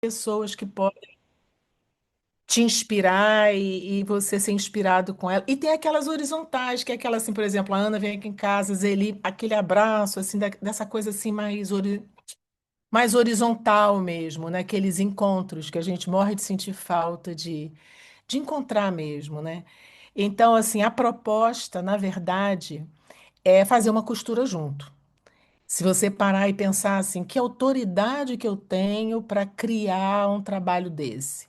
pessoas que podem te inspirar e você ser inspirado com ela. E tem aquelas horizontais, que é aquela assim, por exemplo, a Ana vem aqui em casa, Zeli, aquele abraço, assim, dessa coisa assim mais horizontal mesmo, né? Aqueles encontros que a gente morre de sentir falta de encontrar mesmo, né? Então, assim, a proposta, na verdade, é fazer uma costura junto. Se você parar e pensar assim, que autoridade que eu tenho para criar um trabalho desse?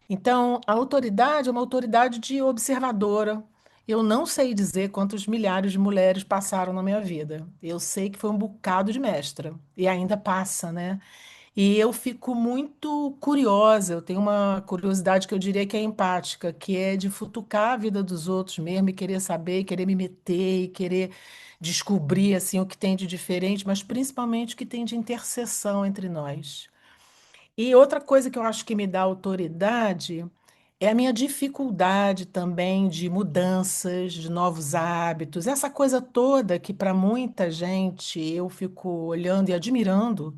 Então, a autoridade é uma autoridade de observadora. Eu não sei dizer quantos milhares de mulheres passaram na minha vida. Eu sei que foi um bocado de mestra e ainda passa, né? E eu fico muito curiosa. Eu tenho uma curiosidade que eu diria que é empática, que é de futucar a vida dos outros mesmo e querer saber, e querer me meter e querer descobrir assim o que tem de diferente, mas principalmente o que tem de interseção entre nós. E outra coisa que eu acho que me dá autoridade é a minha dificuldade também de mudanças, de novos hábitos, essa coisa toda que para muita gente eu fico olhando e admirando,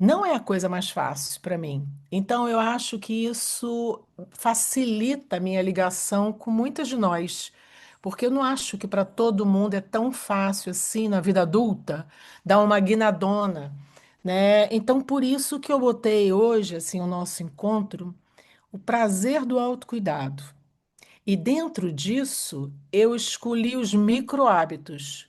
não é a coisa mais fácil para mim. Então eu acho que isso facilita a minha ligação com muitas de nós, porque eu não acho que para todo mundo é tão fácil assim na vida adulta dar uma guinadona, né? Então por isso que eu botei hoje assim o nosso encontro, o prazer do autocuidado. E dentro disso, eu escolhi os micro hábitos,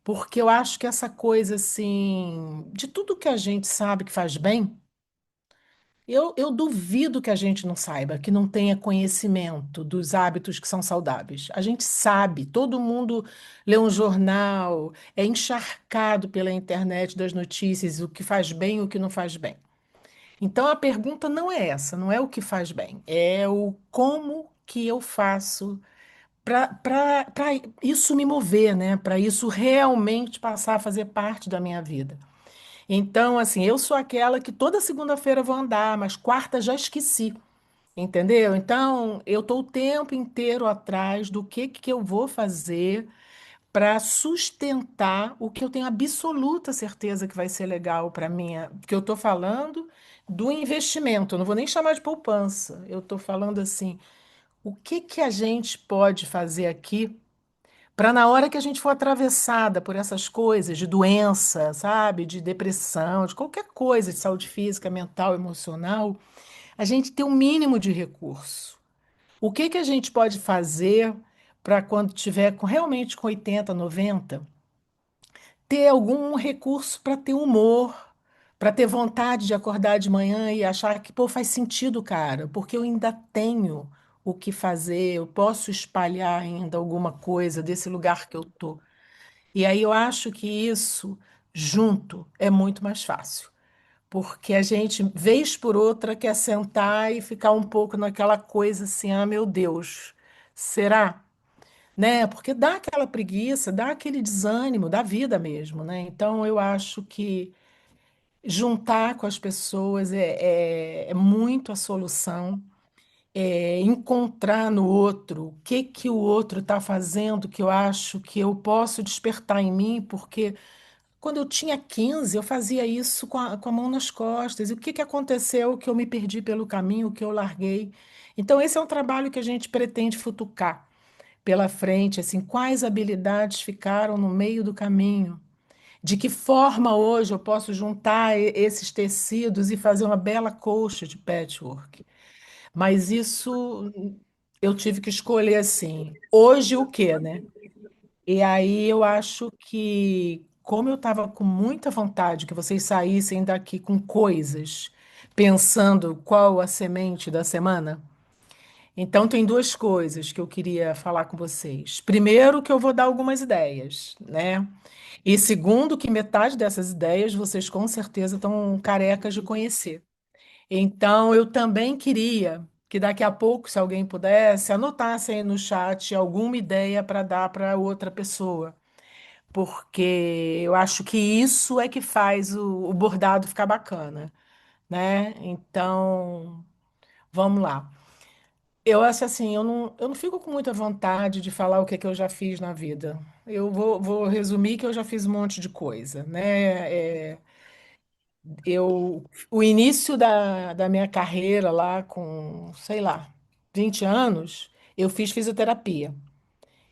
porque eu acho que essa coisa assim, de tudo que a gente sabe que faz bem, eu duvido que a gente não saiba, que não tenha conhecimento dos hábitos que são saudáveis. A gente sabe, todo mundo lê um jornal, é encharcado pela internet das notícias, o que faz bem e o que não faz bem. Então a pergunta não é essa, não é o que faz bem, é o como que eu faço para isso me mover, né? Para isso realmente passar a fazer parte da minha vida. Então, assim, eu sou aquela que toda segunda-feira eu vou andar, mas quarta já esqueci, entendeu? Então, eu estou o tempo inteiro atrás do que eu vou fazer para sustentar o que eu tenho absoluta certeza que vai ser legal para minha, porque eu estou falando do investimento, eu não vou nem chamar de poupança, eu estou falando assim, o que a gente pode fazer aqui para na hora que a gente for atravessada por essas coisas de doença, sabe, de depressão, de qualquer coisa, de saúde física, mental, emocional, a gente ter um mínimo de recurso. O que a gente pode fazer para quando tiver realmente com 80, 90, ter algum recurso para ter humor, para ter vontade de acordar de manhã e achar que, pô, faz sentido, cara, porque eu ainda tenho o que fazer, eu posso espalhar ainda alguma coisa desse lugar que eu tô. E aí eu acho que isso, junto, é muito mais fácil. Porque a gente, vez por outra, quer sentar e ficar um pouco naquela coisa assim, ah, meu Deus, será? Né? Porque dá aquela preguiça, dá aquele desânimo da vida mesmo, né? Então eu acho que juntar com as pessoas é muito a solução. É encontrar no outro o que que o outro está fazendo que eu acho que eu posso despertar em mim, porque quando eu tinha 15, eu fazia isso com a mão nas costas. E o que que aconteceu que eu me perdi pelo caminho, que eu larguei? Então, esse é um trabalho que a gente pretende futucar pela frente, assim, quais habilidades ficaram no meio do caminho? De que forma hoje eu posso juntar esses tecidos e fazer uma bela colcha de patchwork? Mas isso eu tive que escolher assim, hoje o quê, né? E aí eu acho que, como eu estava com muita vontade que vocês saíssem daqui com coisas, pensando qual a semente da semana, então tem duas coisas que eu queria falar com vocês. Primeiro, que eu vou dar algumas ideias, né? E segundo, que metade dessas ideias vocês com certeza estão carecas de conhecer. Então, eu também queria que daqui a pouco, se alguém pudesse, anotasse aí no chat alguma ideia para dar para outra pessoa, porque eu acho que isso é que faz o bordado ficar bacana, né? Então, vamos lá. Eu acho assim, eu não fico com muita vontade de falar o que é que eu já fiz na vida. Vou resumir que eu já fiz um monte de coisa, né? O início da minha carreira lá com, sei lá, 20 anos, eu fiz fisioterapia.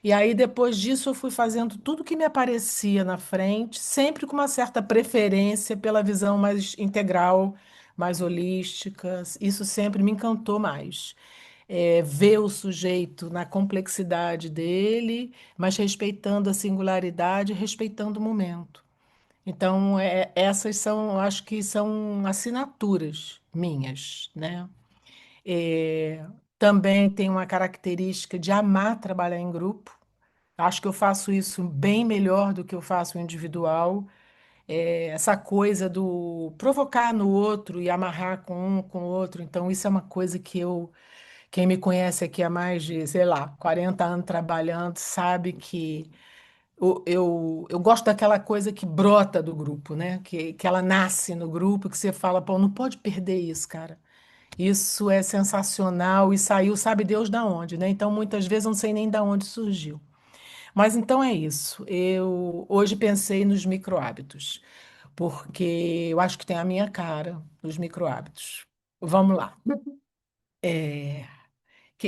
E aí, depois disso, eu fui fazendo tudo que me aparecia na frente, sempre com uma certa preferência pela visão mais integral, mais holística. Isso sempre me encantou mais. Ver o sujeito na complexidade dele, mas respeitando a singularidade, respeitando o momento. Então, essas são, eu acho que são assinaturas minhas, né? É, também tenho uma característica de amar trabalhar em grupo. Acho que eu faço isso bem melhor do que eu faço individual. Essa coisa do provocar no outro e amarrar com um com o outro. Então, isso é uma coisa que quem me conhece aqui há mais de, sei lá, 40 anos trabalhando, sabe que eu gosto daquela coisa que brota do grupo, né? Que ela nasce no grupo, que você fala, pô, não pode perder isso, cara. Isso é sensacional e saiu, sabe Deus da onde, né? Então, muitas vezes eu não sei nem da onde surgiu. Mas então é isso. Eu hoje pensei nos micro-hábitos, porque eu acho que tem a minha cara, os micro-hábitos. Vamos lá.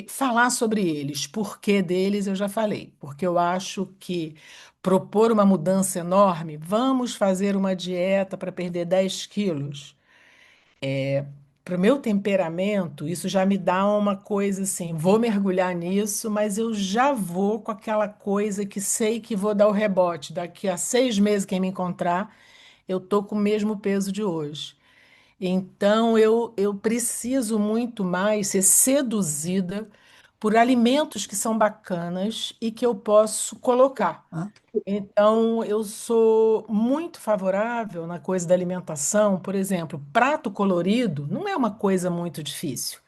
Falar sobre eles, porquê deles eu já falei, porque eu acho que propor uma mudança enorme, vamos fazer uma dieta para perder 10 quilos. Para o meu temperamento, isso já me dá uma coisa assim, vou mergulhar nisso, mas eu já vou com aquela coisa que sei que vou dar o rebote. Daqui a 6 meses, quem me encontrar, eu tô com o mesmo peso de hoje. Então, eu preciso muito mais ser seduzida por alimentos que são bacanas e que eu posso colocar. Então, eu sou muito favorável na coisa da alimentação. Por exemplo, prato colorido não é uma coisa muito difícil.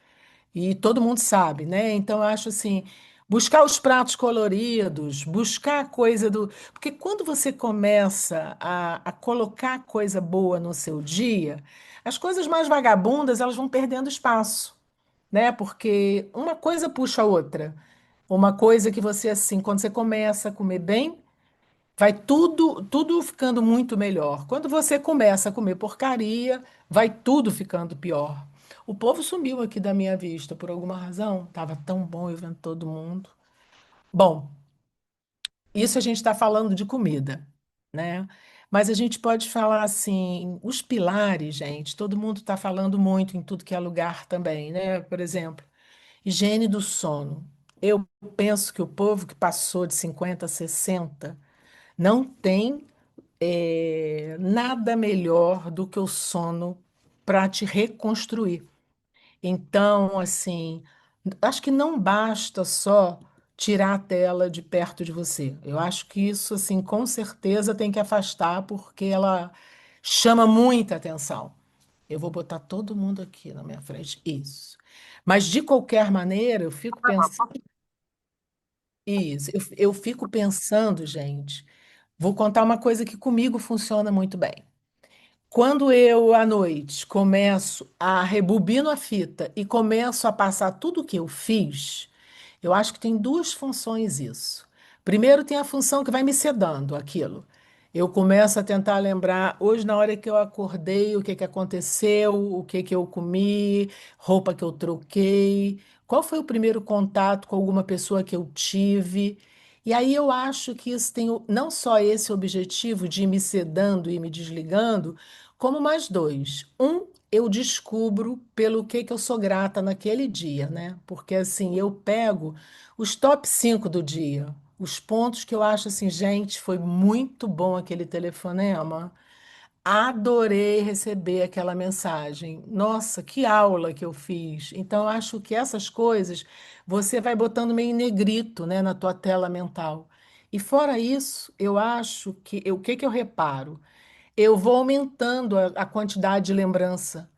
E todo mundo sabe, né? Então, eu acho assim, buscar os pratos coloridos, buscar a coisa do. Porque quando você começa a colocar coisa boa no seu dia, as coisas mais vagabundas, elas vão perdendo espaço, né? Porque uma coisa puxa a outra. Uma coisa que você, assim, quando você começa a comer bem, vai tudo ficando muito melhor. Quando você começa a comer porcaria, vai tudo ficando pior. O povo sumiu aqui da minha vista por alguma razão. Tava tão bom eu vendo todo mundo. Bom, isso a gente está falando de comida, né? Mas a gente pode falar assim, os pilares, gente, todo mundo está falando muito em tudo que é lugar também, né? Por exemplo, higiene do sono. Eu penso que o povo que passou de 50 a 60 não tem nada melhor do que o sono para te reconstruir. Então, assim, acho que não basta só tirar a tela de perto de você. Eu acho que isso, assim, com certeza tem que afastar, porque ela chama muita atenção. Eu vou botar todo mundo aqui na minha frente. Isso. Mas, de qualquer maneira, eu fico pensando. Isso, eu fico pensando, gente. Vou contar uma coisa que comigo funciona muito bem. Quando eu, à noite, começo a rebobino a fita e começo a passar tudo o que eu fiz, eu acho que tem duas funções isso. Primeiro, tem a função que vai me sedando aquilo. Eu começo a tentar lembrar, hoje, na hora que eu acordei, o que que aconteceu, o que que eu comi, roupa que eu troquei, qual foi o primeiro contato com alguma pessoa que eu tive. E aí eu acho que isso tem não só esse objetivo de ir me sedando e me desligando, como mais dois. Um, eu descubro pelo que eu sou grata naquele dia, né? Porque assim, eu pego os top 5 do dia, os pontos que eu acho assim, gente, foi muito bom aquele telefonema. Adorei receber aquela mensagem. Nossa, que aula que eu fiz. Então, eu acho que essas coisas você vai botando meio em negrito, né, na tua tela mental. E fora isso, eu acho que o que que eu reparo? Eu vou aumentando a quantidade de lembrança.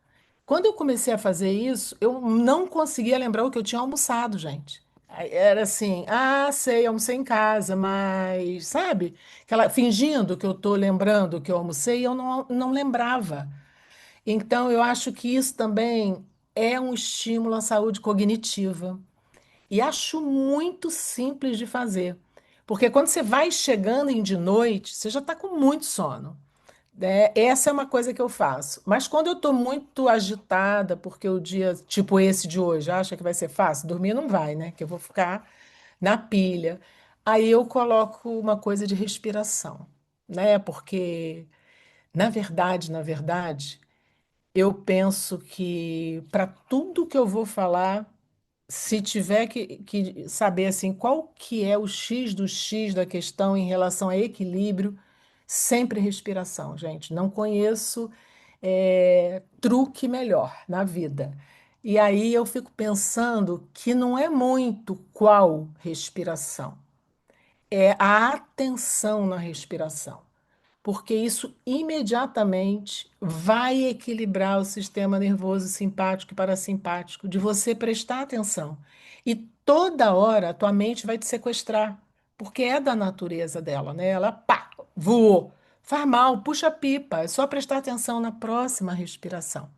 Quando eu comecei a fazer isso, eu não conseguia lembrar o que eu tinha almoçado, gente. Aí era assim, sei, almocei em casa, mas, sabe? Fingindo que eu estou lembrando que eu almocei, eu não lembrava. Então, eu acho que isso também é um estímulo à saúde cognitiva. E acho muito simples de fazer. Porque quando você vai chegando em de noite, você já está com muito sono. Essa é uma coisa que eu faço. Mas quando eu estou muito agitada, porque o dia, tipo esse de hoje, acha que vai ser fácil, dormir não vai, né? Que eu vou ficar na pilha. Aí eu coloco uma coisa de respiração, né? Porque, na verdade, eu penso que para tudo que eu vou falar, se tiver que saber assim, qual que é o X do X da questão em relação a equilíbrio, sempre respiração, gente. Não conheço truque melhor na vida. E aí eu fico pensando que não é muito qual respiração, é a atenção na respiração, porque isso imediatamente vai equilibrar o sistema nervoso simpático e parasimpático, de você prestar atenção. E toda hora a tua mente vai te sequestrar, porque é da natureza dela, né? Ela, pá, voou. Faz mal, puxa a pipa, é só prestar atenção na próxima respiração.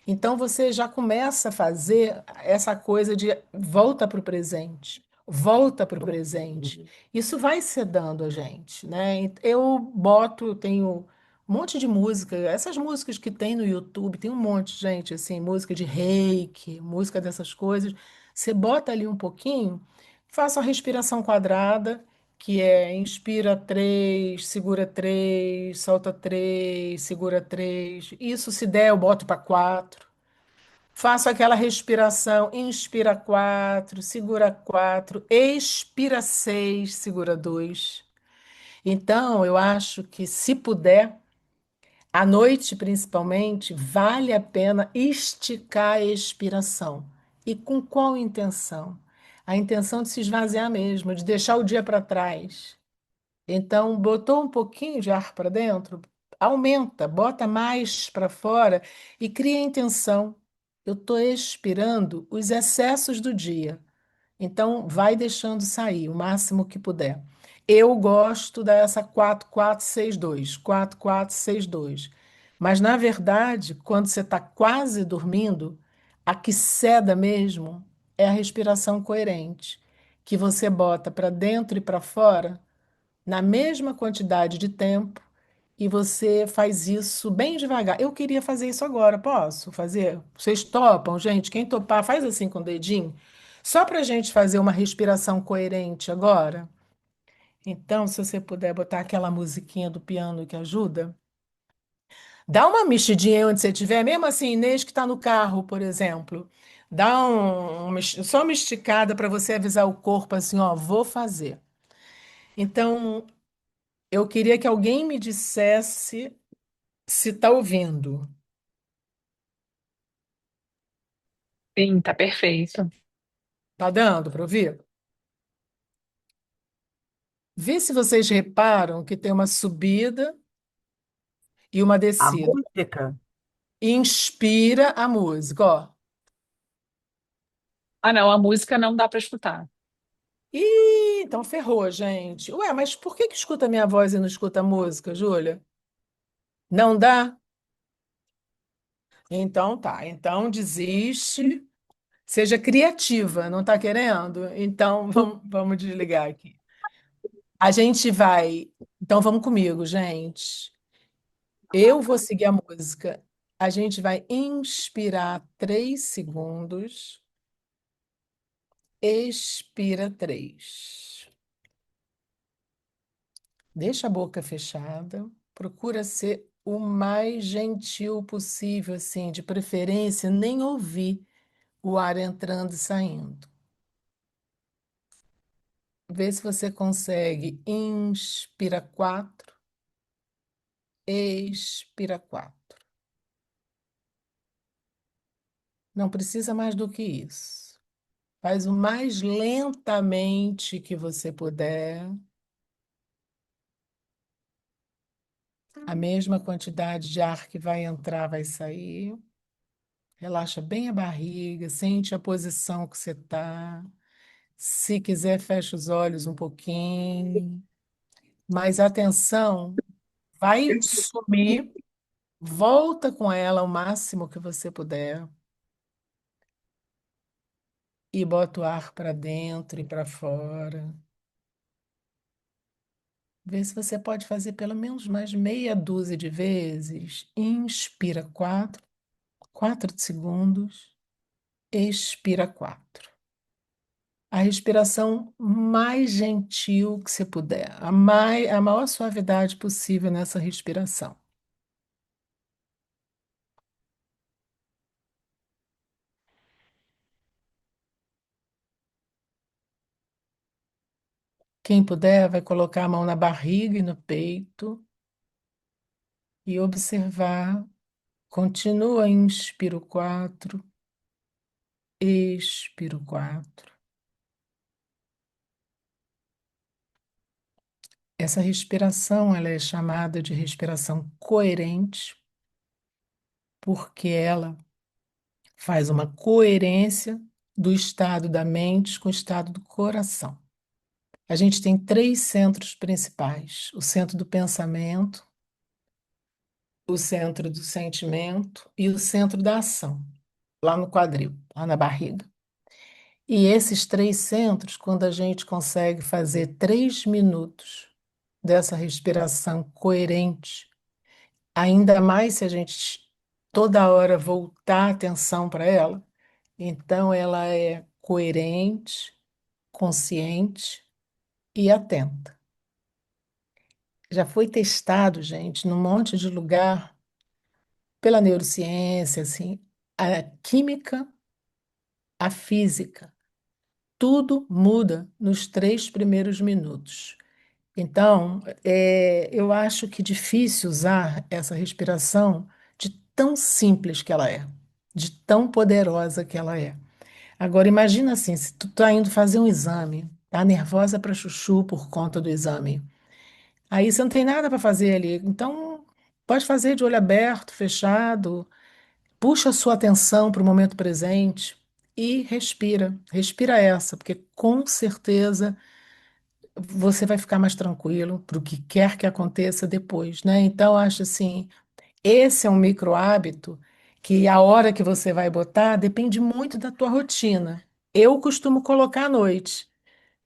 Então você já começa a fazer essa coisa de volta para o presente, volta para o presente. Isso vai sedando a gente, né? Eu boto, eu tenho um monte de música, essas músicas que tem no YouTube, tem um monte, gente, assim, música de reiki, música dessas coisas. Você bota ali um pouquinho, faça a respiração quadrada, que é inspira três, segura três, solta três, segura três. Isso, se der, eu boto para quatro. Faço aquela respiração, inspira quatro, segura quatro, expira seis, segura dois. Então, eu acho que, se puder, à noite principalmente, vale a pena esticar a expiração. E com qual intenção? A intenção de se esvaziar mesmo, de deixar o dia para trás. Então, botou um pouquinho de ar para dentro, aumenta, bota mais para fora e cria a intenção. Eu estou expirando os excessos do dia. Então, vai deixando sair o máximo que puder. Eu gosto dessa 4462, 4462. Mas, na verdade, quando você está quase dormindo, a que ceda mesmo é a respiração coerente, que você bota para dentro e para fora na mesma quantidade de tempo e você faz isso bem devagar. Eu queria fazer isso agora, posso fazer? Vocês topam, gente? Quem topar, faz assim com o dedinho, só para a gente fazer uma respiração coerente agora. Então, se você puder botar aquela musiquinha do piano que ajuda, dá uma mexidinha aí onde você estiver, mesmo assim, Inês que está no carro, por exemplo. Dá só uma esticada para você avisar o corpo assim, ó, vou fazer. Então, eu queria que alguém me dissesse se está ouvindo. Sim, tá perfeito. Tá dando para ouvir? Vê se vocês reparam que tem uma subida e uma A descida. música? Inspira a música, ó. Ah, não, a música não dá para escutar. Ih, então ferrou, gente. Ué, mas por que que escuta a minha voz e não escuta a música, Júlia? Não dá? Então tá. Então desiste. Seja criativa, não tá querendo? Então vamos desligar aqui. A gente vai. Então vamos comigo, gente. Eu vou seguir a música. A gente vai inspirar 3 segundos, expira 3. Deixa a boca fechada. Procura ser o mais gentil possível, assim, de preferência, nem ouvir o ar entrando e saindo. Vê se você consegue. Inspira 4, expira 4. Não precisa mais do que isso. Faz o mais lentamente que você puder. A mesma quantidade de ar que vai entrar vai sair. Relaxa bem a barriga, sente a posição que você está. Se quiser, fecha os olhos um pouquinho. Mas atenção, vai sumir, volta com ela o máximo que você puder e bota o ar para dentro e para fora. Vê se você pode fazer pelo menos mais meia dúzia de vezes. Inspira 4 segundos. Expira 4. A respiração mais gentil que você puder, a maior suavidade possível nessa respiração. Quem puder, vai colocar a mão na barriga e no peito e observar. Continua, inspiro 4, expiro 4. Essa respiração, ela é chamada de respiração coerente, porque ela faz uma coerência do estado da mente com o estado do coração. A gente tem três centros principais: o centro do pensamento, o centro do sentimento e o centro da ação, lá no quadril, lá na barriga. E esses três centros, quando a gente consegue fazer 3 minutos dessa respiração coerente, ainda mais se a gente toda hora voltar a atenção para ela, então ela é coerente, consciente e atenta. Já foi testado, gente, num monte de lugar, pela neurociência, assim, a química, a física, tudo muda nos 3 primeiros minutos. Então, eu acho que difícil usar essa respiração de tão simples que ela é, de tão poderosa que ela é. Agora, imagina assim, se tu tá indo fazer um exame, tá nervosa para chuchu por conta do exame. Aí você não tem nada para fazer ali. Então, pode fazer de olho aberto, fechado, puxa a sua atenção para o momento presente e respira. Respira essa, porque com certeza você vai ficar mais tranquilo para o que quer que aconteça depois, né? Então, acho assim, esse é um micro hábito que a hora que você vai botar depende muito da tua rotina. Eu costumo colocar à noite.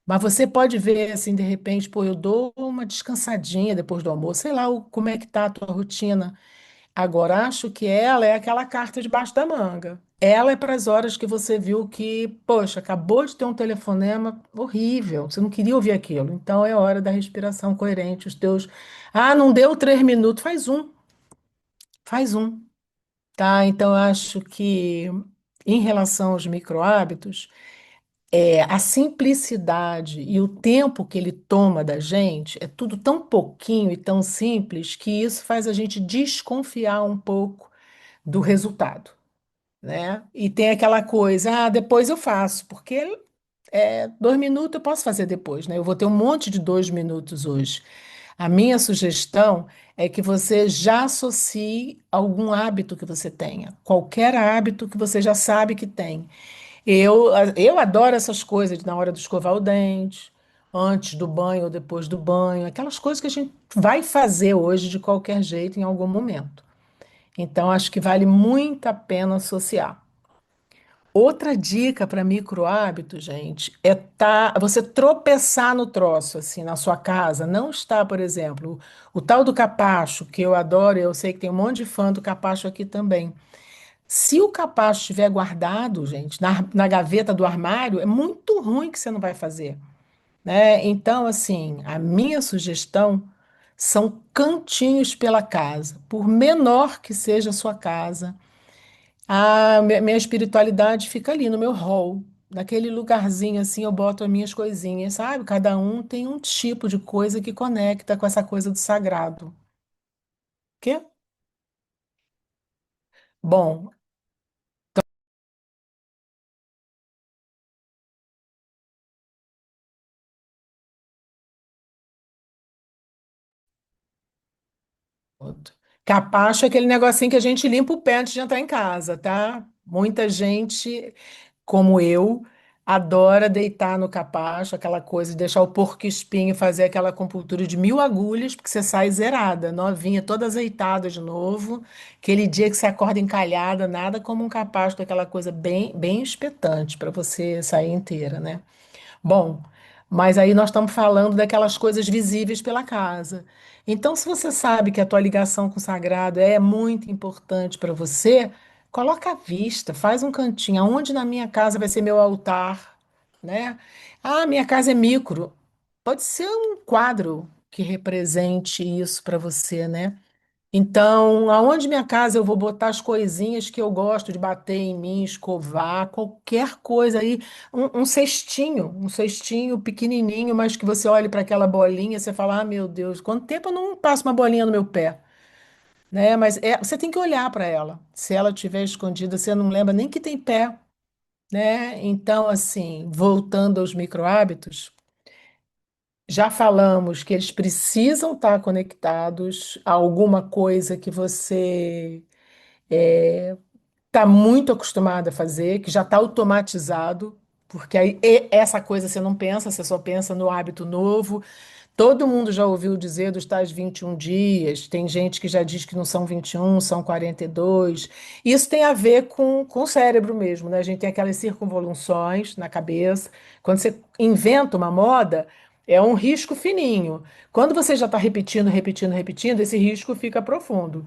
Mas você pode ver assim, de repente, pô, eu dou uma descansadinha depois do almoço, sei lá como é que tá a tua rotina. Agora, acho que ela é aquela carta debaixo da manga. Ela é para as horas que você viu que, poxa, acabou de ter um telefonema horrível, você não queria ouvir aquilo. Então é hora da respiração coerente, os teus. Ah, não deu 3 minutos, faz um, tá? Então, eu acho que em relação aos micro hábitos, a simplicidade e o tempo que ele toma da gente é tudo tão pouquinho e tão simples que isso faz a gente desconfiar um pouco do resultado, né? E tem aquela coisa, ah, depois eu faço, porque 2 minutos eu posso fazer depois, né? Eu vou ter um monte de 2 minutos hoje. A minha sugestão é que você já associe algum hábito que você tenha, qualquer hábito que você já sabe que tem. Eu adoro essas coisas de na hora de escovar o dente, antes do banho ou depois do banho, aquelas coisas que a gente vai fazer hoje de qualquer jeito em algum momento. Então, acho que vale muito a pena associar. Outra dica para micro hábito, gente, é você tropeçar no troço, assim, na sua casa. Não está, por exemplo, o tal do capacho, que eu adoro, eu sei que tem um monte de fã do capacho aqui também. Se o capacho estiver guardado, gente, na gaveta do armário, é muito ruim que você não vai fazer, né? Então, assim, a minha sugestão são cantinhos pela casa, por menor que seja a sua casa. Minha espiritualidade fica ali no meu hall, naquele lugarzinho assim, eu boto as minhas coisinhas, sabe? Cada um tem um tipo de coisa que conecta com essa coisa do sagrado. Quê? Bom, outro. Capacho é aquele negocinho que a gente limpa o pé antes de entrar em casa, tá? Muita gente, como eu, adora deitar no capacho, aquela coisa de deixar o porco-espinho fazer aquela acupuntura de 1.000 agulhas, porque você sai zerada, novinha, toda azeitada de novo. Aquele dia que você acorda encalhada, nada como um capacho daquela coisa bem, bem espetante para você sair inteira, né? Bom. Mas aí nós estamos falando daquelas coisas visíveis pela casa. Então, se você sabe que a tua ligação com o sagrado é muito importante para você, coloca à vista, faz um cantinho. Aonde na minha casa vai ser meu altar, né? Ah, minha casa é micro. Pode ser um quadro que represente isso para você, né? Então, aonde minha casa eu vou botar as coisinhas que eu gosto de bater em mim, escovar, qualquer coisa aí, um cestinho pequenininho, mas que você olhe para aquela bolinha, você fala, ah, meu Deus, quanto tempo eu não passo uma bolinha no meu pé, né? Mas você tem que olhar para ela. Se ela estiver escondida, você não lembra nem que tem pé, né? Então, assim, voltando aos micro hábitos, já falamos que eles precisam estar conectados a alguma coisa que você está muito acostumado a fazer, que já está automatizado, porque aí essa coisa você não pensa, você só pensa no hábito novo. Todo mundo já ouviu dizer dos tais 21 dias, tem gente que já diz que não são 21, são 42. Isso tem a ver com o cérebro mesmo, né? A gente tem aquelas circunvoluções na cabeça. Quando você inventa uma moda, é um risco fininho. Quando você já está repetindo, repetindo, repetindo, esse risco fica profundo.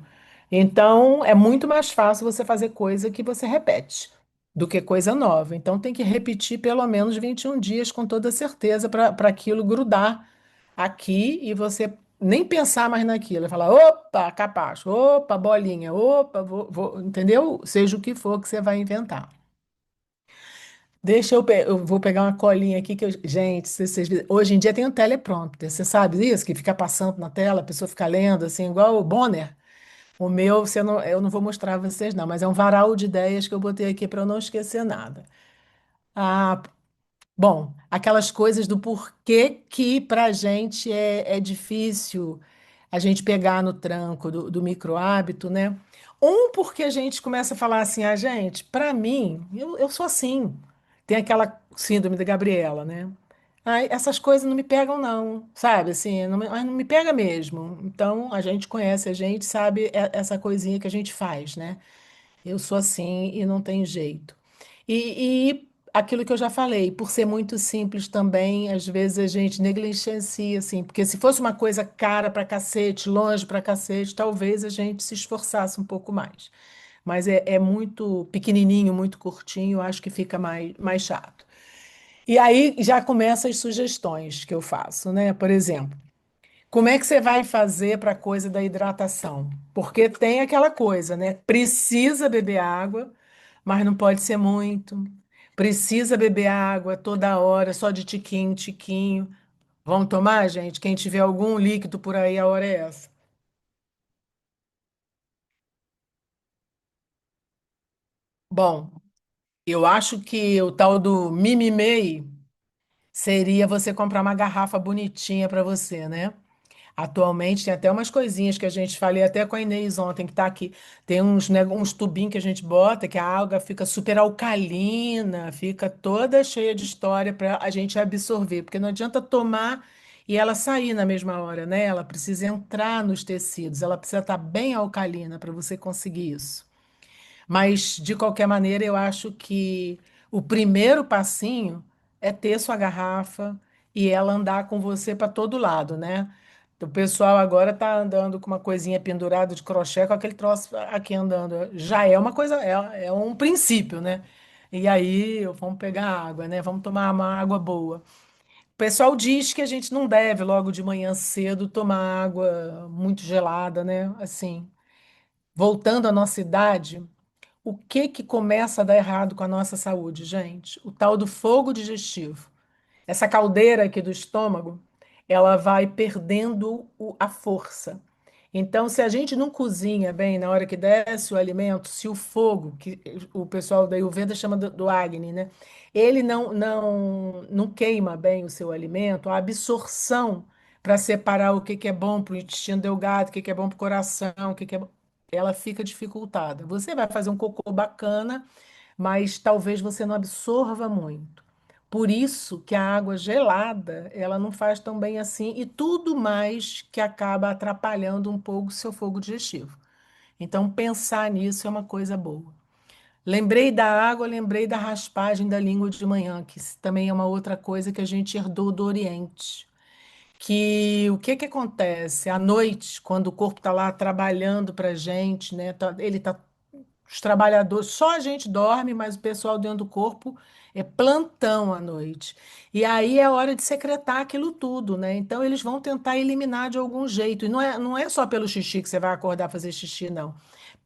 Então, é muito mais fácil você fazer coisa que você repete do que coisa nova. Então, tem que repetir pelo menos 21 dias com toda certeza para aquilo grudar aqui e você nem pensar mais naquilo. Falar, opa, capacho, opa, bolinha, opa, entendeu? Seja o que for que você vai inventar. Deixa eu vou pegar uma colinha aqui que gente, se vocês, hoje em dia tem um teleprompter, você sabe isso? Que fica passando na tela, a pessoa fica lendo assim, igual o Bonner. O meu, você não, eu não vou mostrar a vocês, não, mas é um varal de ideias que eu botei aqui para eu não esquecer nada. Ah, bom, aquelas coisas do porquê que para a gente é difícil a gente pegar no tranco do micro hábito, né? Porque a gente começa a falar assim, ah, gente, para mim, eu sou assim. Tem aquela síndrome da Gabriela, né? Ai, essas coisas não me pegam, não, sabe? Assim, não me pega mesmo. Então, a gente conhece, a gente sabe essa coisinha que a gente faz, né? Eu sou assim e não tem jeito. E aquilo que eu já falei, por ser muito simples também, às vezes a gente negligencia, assim, porque se fosse uma coisa cara pra cacete, longe pra cacete, talvez a gente se esforçasse um pouco mais. Mas é muito pequenininho, muito curtinho, eu acho que fica mais chato. E aí já começam as sugestões que eu faço, né? Por exemplo, como é que você vai fazer para a coisa da hidratação? Porque tem aquela coisa, né? Precisa beber água, mas não pode ser muito. Precisa beber água toda hora, só de tiquinho em tiquinho. Vamos tomar, gente? Quem tiver algum líquido por aí, a hora é essa. Bom, eu acho que o tal do mimimei seria você comprar uma garrafa bonitinha para você, né? Atualmente tem até umas coisinhas que a gente falei até com a Inês ontem, que tá aqui. Tem uns, né, uns tubinhos que a gente bota, que a água fica super alcalina, fica toda cheia de história para a gente absorver. Porque não adianta tomar e ela sair na mesma hora, né? Ela precisa entrar nos tecidos, ela precisa estar bem alcalina para você conseguir isso. Mas, de qualquer maneira, eu acho que o primeiro passinho é ter sua garrafa e ela andar com você para todo lado, né? O pessoal agora tá andando com uma coisinha pendurada de crochê, com aquele troço aqui andando. Já é uma coisa, é um princípio, né? E aí, vamos pegar água, né? Vamos tomar uma água boa. O pessoal diz que a gente não deve, logo de manhã cedo, tomar água muito gelada, né? Assim, voltando à nossa idade. O que que começa a dar errado com a nossa saúde, gente? O tal do fogo digestivo. Essa caldeira aqui do estômago, ela vai perdendo a força. Então, se a gente não cozinha bem na hora que desce o alimento, se o fogo, que o pessoal da Ayurveda chama do Agni, né? Ele não queima bem o seu alimento, a absorção para separar o que que é bom para o intestino delgado, o que que é bom para o coração, o que que é ela fica dificultada. Você vai fazer um cocô bacana, mas talvez você não absorva muito. Por isso que a água gelada, ela não faz tão bem assim e tudo mais que acaba atrapalhando um pouco o seu fogo digestivo. Então, pensar nisso é uma coisa boa. Lembrei da água, lembrei da raspagem da língua de manhã, que também é uma outra coisa que a gente herdou do Oriente. Que o que que acontece? À noite, quando o corpo está lá trabalhando para a gente, né? Ele tá, os trabalhadores, só a gente dorme, mas o pessoal dentro do corpo é plantão à noite. E aí é hora de secretar aquilo tudo, né? Então eles vão tentar eliminar de algum jeito. E não é só pelo xixi que você vai acordar fazer xixi, não.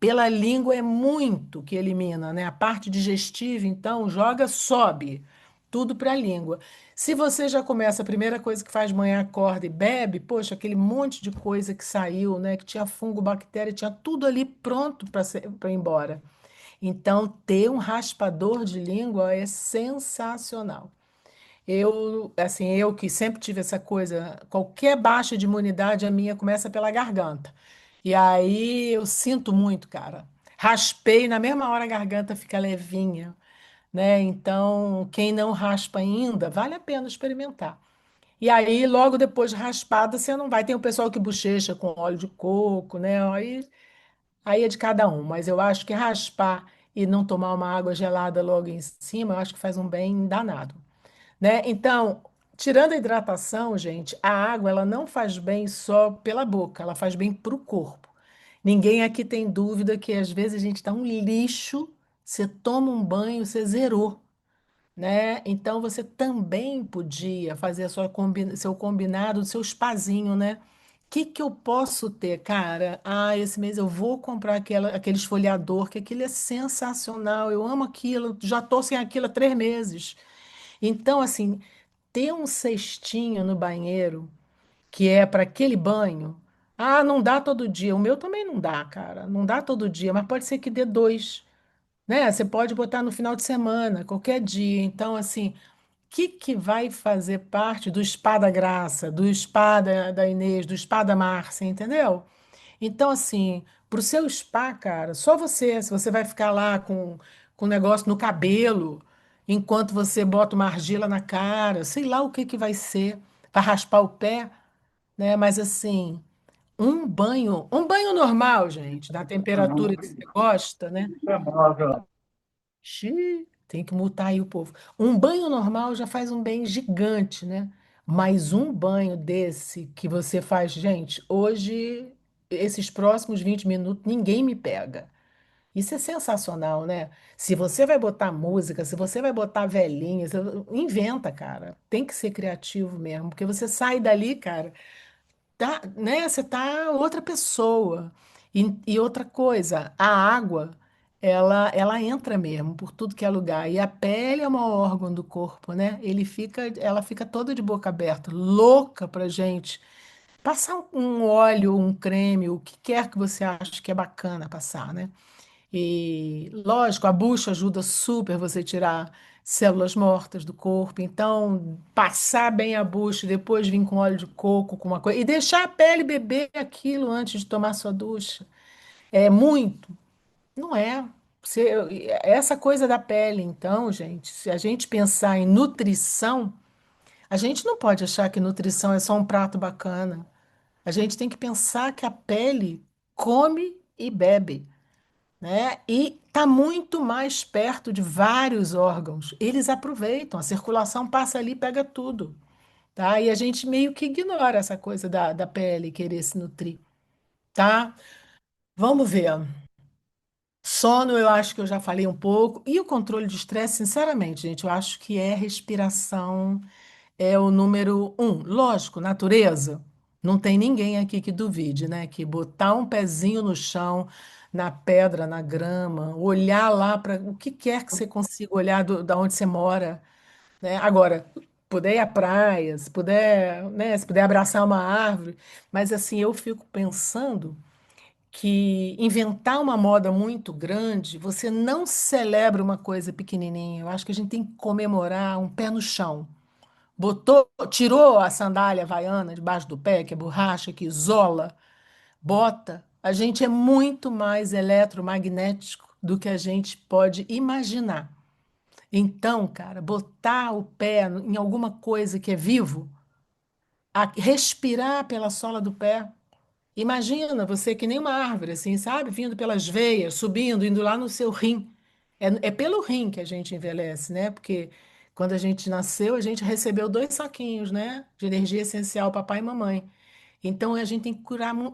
Pela língua é muito que elimina, né? A parte digestiva, então, joga, sobe tudo para a língua. Se você já começa, a primeira coisa que faz de manhã, acorda e bebe, poxa, aquele monte de coisa que saiu, né? Que tinha fungo, bactéria, tinha tudo ali pronto para ir embora. Então, ter um raspador de língua é sensacional. Eu que sempre tive essa coisa, qualquer baixa de imunidade, a minha começa pela garganta. E aí eu sinto muito, cara. Raspei, na mesma hora a garganta fica levinha, né? Então, quem não raspa ainda, vale a pena experimentar. E aí, logo depois de raspada, você não vai. Tem o pessoal que bochecha com óleo de coco, né? Aí é de cada um, mas eu acho que raspar e não tomar uma água gelada logo em cima, eu acho que faz um bem danado, né? Então, tirando a hidratação, gente, a água ela não faz bem só pela boca, ela faz bem para o corpo. Ninguém aqui tem dúvida que às vezes a gente está um lixo, você toma um banho, você zerou, né? Então você também podia fazer a seu combinado, seu spazinho, né? O que que eu posso ter, cara? Ah, esse mês eu vou comprar aquele esfoliador, que aquilo é sensacional. Eu amo aquilo, já tô sem aquilo há 3 meses. Então, assim, ter um cestinho no banheiro que é para aquele banho. Ah, não dá todo dia. O meu também não dá, cara. Não dá todo dia, mas pode ser que dê dois, né? Você pode botar no final de semana, qualquer dia. Então, assim, o que que vai fazer parte do spa da Graça, do spa da Inês, do spa da Márcia, entendeu? Então, assim, pro seu spa, cara, só você, se você vai ficar lá com negócio no cabelo, enquanto você bota uma argila na cara, sei lá o que que vai ser, para raspar o pé, né? Mas assim, um banho normal, gente, da temperatura que você gosta, né? Xiii, tem que multar aí o povo. Um banho normal já faz um bem gigante, né? Mas um banho desse que você faz, gente, hoje, esses próximos 20 minutos, ninguém me pega. Isso é sensacional, né? Se você vai botar música, se você vai botar velhinhas, inventa, cara. Tem que ser criativo mesmo, porque você sai dali, cara. Tá, né? Você tá outra pessoa. E outra coisa, a água, ela entra mesmo por tudo que é lugar. E a pele é um órgão do corpo, né? Ela fica toda de boca aberta, louca pra gente passar um óleo, um creme, o que quer que você ache que é bacana passar, né? E, lógico, a bucha ajuda super você tirar células mortas do corpo. Então, passar bem a bucha, e depois vir com óleo de coco, com uma coisa, e deixar a pele beber aquilo antes de tomar sua ducha. É muito? Não é. Essa coisa da pele, então, gente, se a gente pensar em nutrição, a gente não pode achar que nutrição é só um prato bacana. A gente tem que pensar que a pele come e bebe, né? E está muito mais perto de vários órgãos. Eles aproveitam, a circulação passa ali e pega tudo, tá? E a gente meio que ignora essa coisa da pele querer se nutrir, tá? Vamos ver. Sono, eu acho que eu já falei um pouco. E o controle de estresse, sinceramente, gente, eu acho que é respiração. É o número um. Lógico, natureza. Não tem ninguém aqui que duvide, né? Que botar um pezinho no chão, na pedra, na grama, olhar lá para o que quer que você consiga olhar da onde você mora, né? Agora, puder ir à praia, se puder, né? Se puder abraçar uma árvore, mas assim, eu fico pensando que inventar uma moda muito grande, você não celebra uma coisa pequenininha. Eu acho que a gente tem que comemorar um pé no chão. Botou, tirou a sandália havaiana debaixo do pé, que é borracha, que isola, bota. A gente é muito mais eletromagnético do que a gente pode imaginar. Então, cara, botar o pé em alguma coisa que é vivo, respirar pela sola do pé. Imagina você que nem uma árvore, assim, sabe? Vindo pelas veias, subindo, indo lá no seu rim. É pelo rim que a gente envelhece, né? Porque quando a gente nasceu, a gente recebeu dois saquinhos, né? De energia essencial, papai e mamãe. Então a gente tem que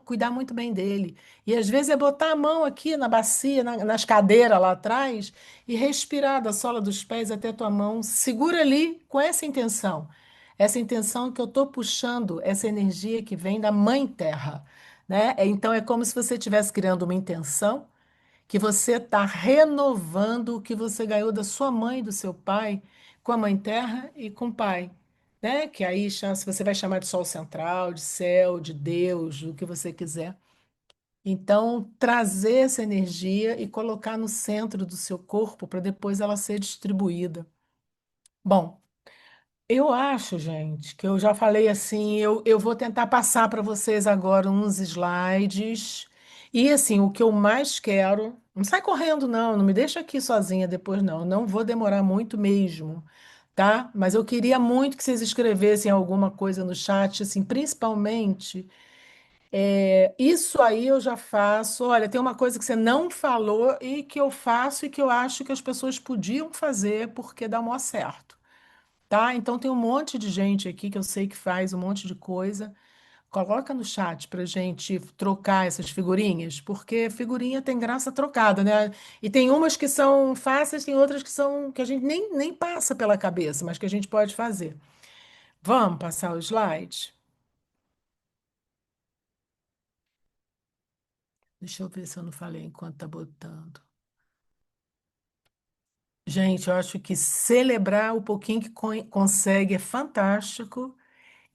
cuidar muito bem dele. E às vezes é botar a mão aqui na bacia, nas cadeiras lá atrás, e respirar da sola dos pés até a tua mão. Segura ali com essa intenção. Essa intenção que eu estou puxando, essa energia que vem da Mãe Terra, né? Então é como se você estivesse criando uma intenção que você está renovando o que você ganhou da sua mãe e do seu pai com a Mãe Terra e com o Pai, né? Que aí se você vai chamar de Sol Central, de céu, de Deus, o que você quiser. Então, trazer essa energia e colocar no centro do seu corpo para depois ela ser distribuída. Bom, eu acho, gente, que eu já falei assim, eu vou tentar passar para vocês agora uns slides. E assim, o que eu mais quero, não sai correndo não, não me deixa aqui sozinha depois não, não vou demorar muito mesmo, tá? Mas eu queria muito que vocês escrevessem alguma coisa no chat, assim, principalmente, isso aí eu já faço. Olha, tem uma coisa que você não falou e que eu faço e que eu acho que as pessoas podiam fazer porque dá o maior certo. Tá? Então tem um monte de gente aqui que eu sei que faz um monte de coisa. Coloca no chat para gente trocar essas figurinhas, porque figurinha tem graça trocada, né? E tem umas que são fáceis, tem outras que são que a gente nem passa pela cabeça, mas que a gente pode fazer. Vamos passar o slide? Deixa eu ver se eu não falei enquanto tá botando. Gente, eu acho que celebrar o pouquinho que consegue é fantástico.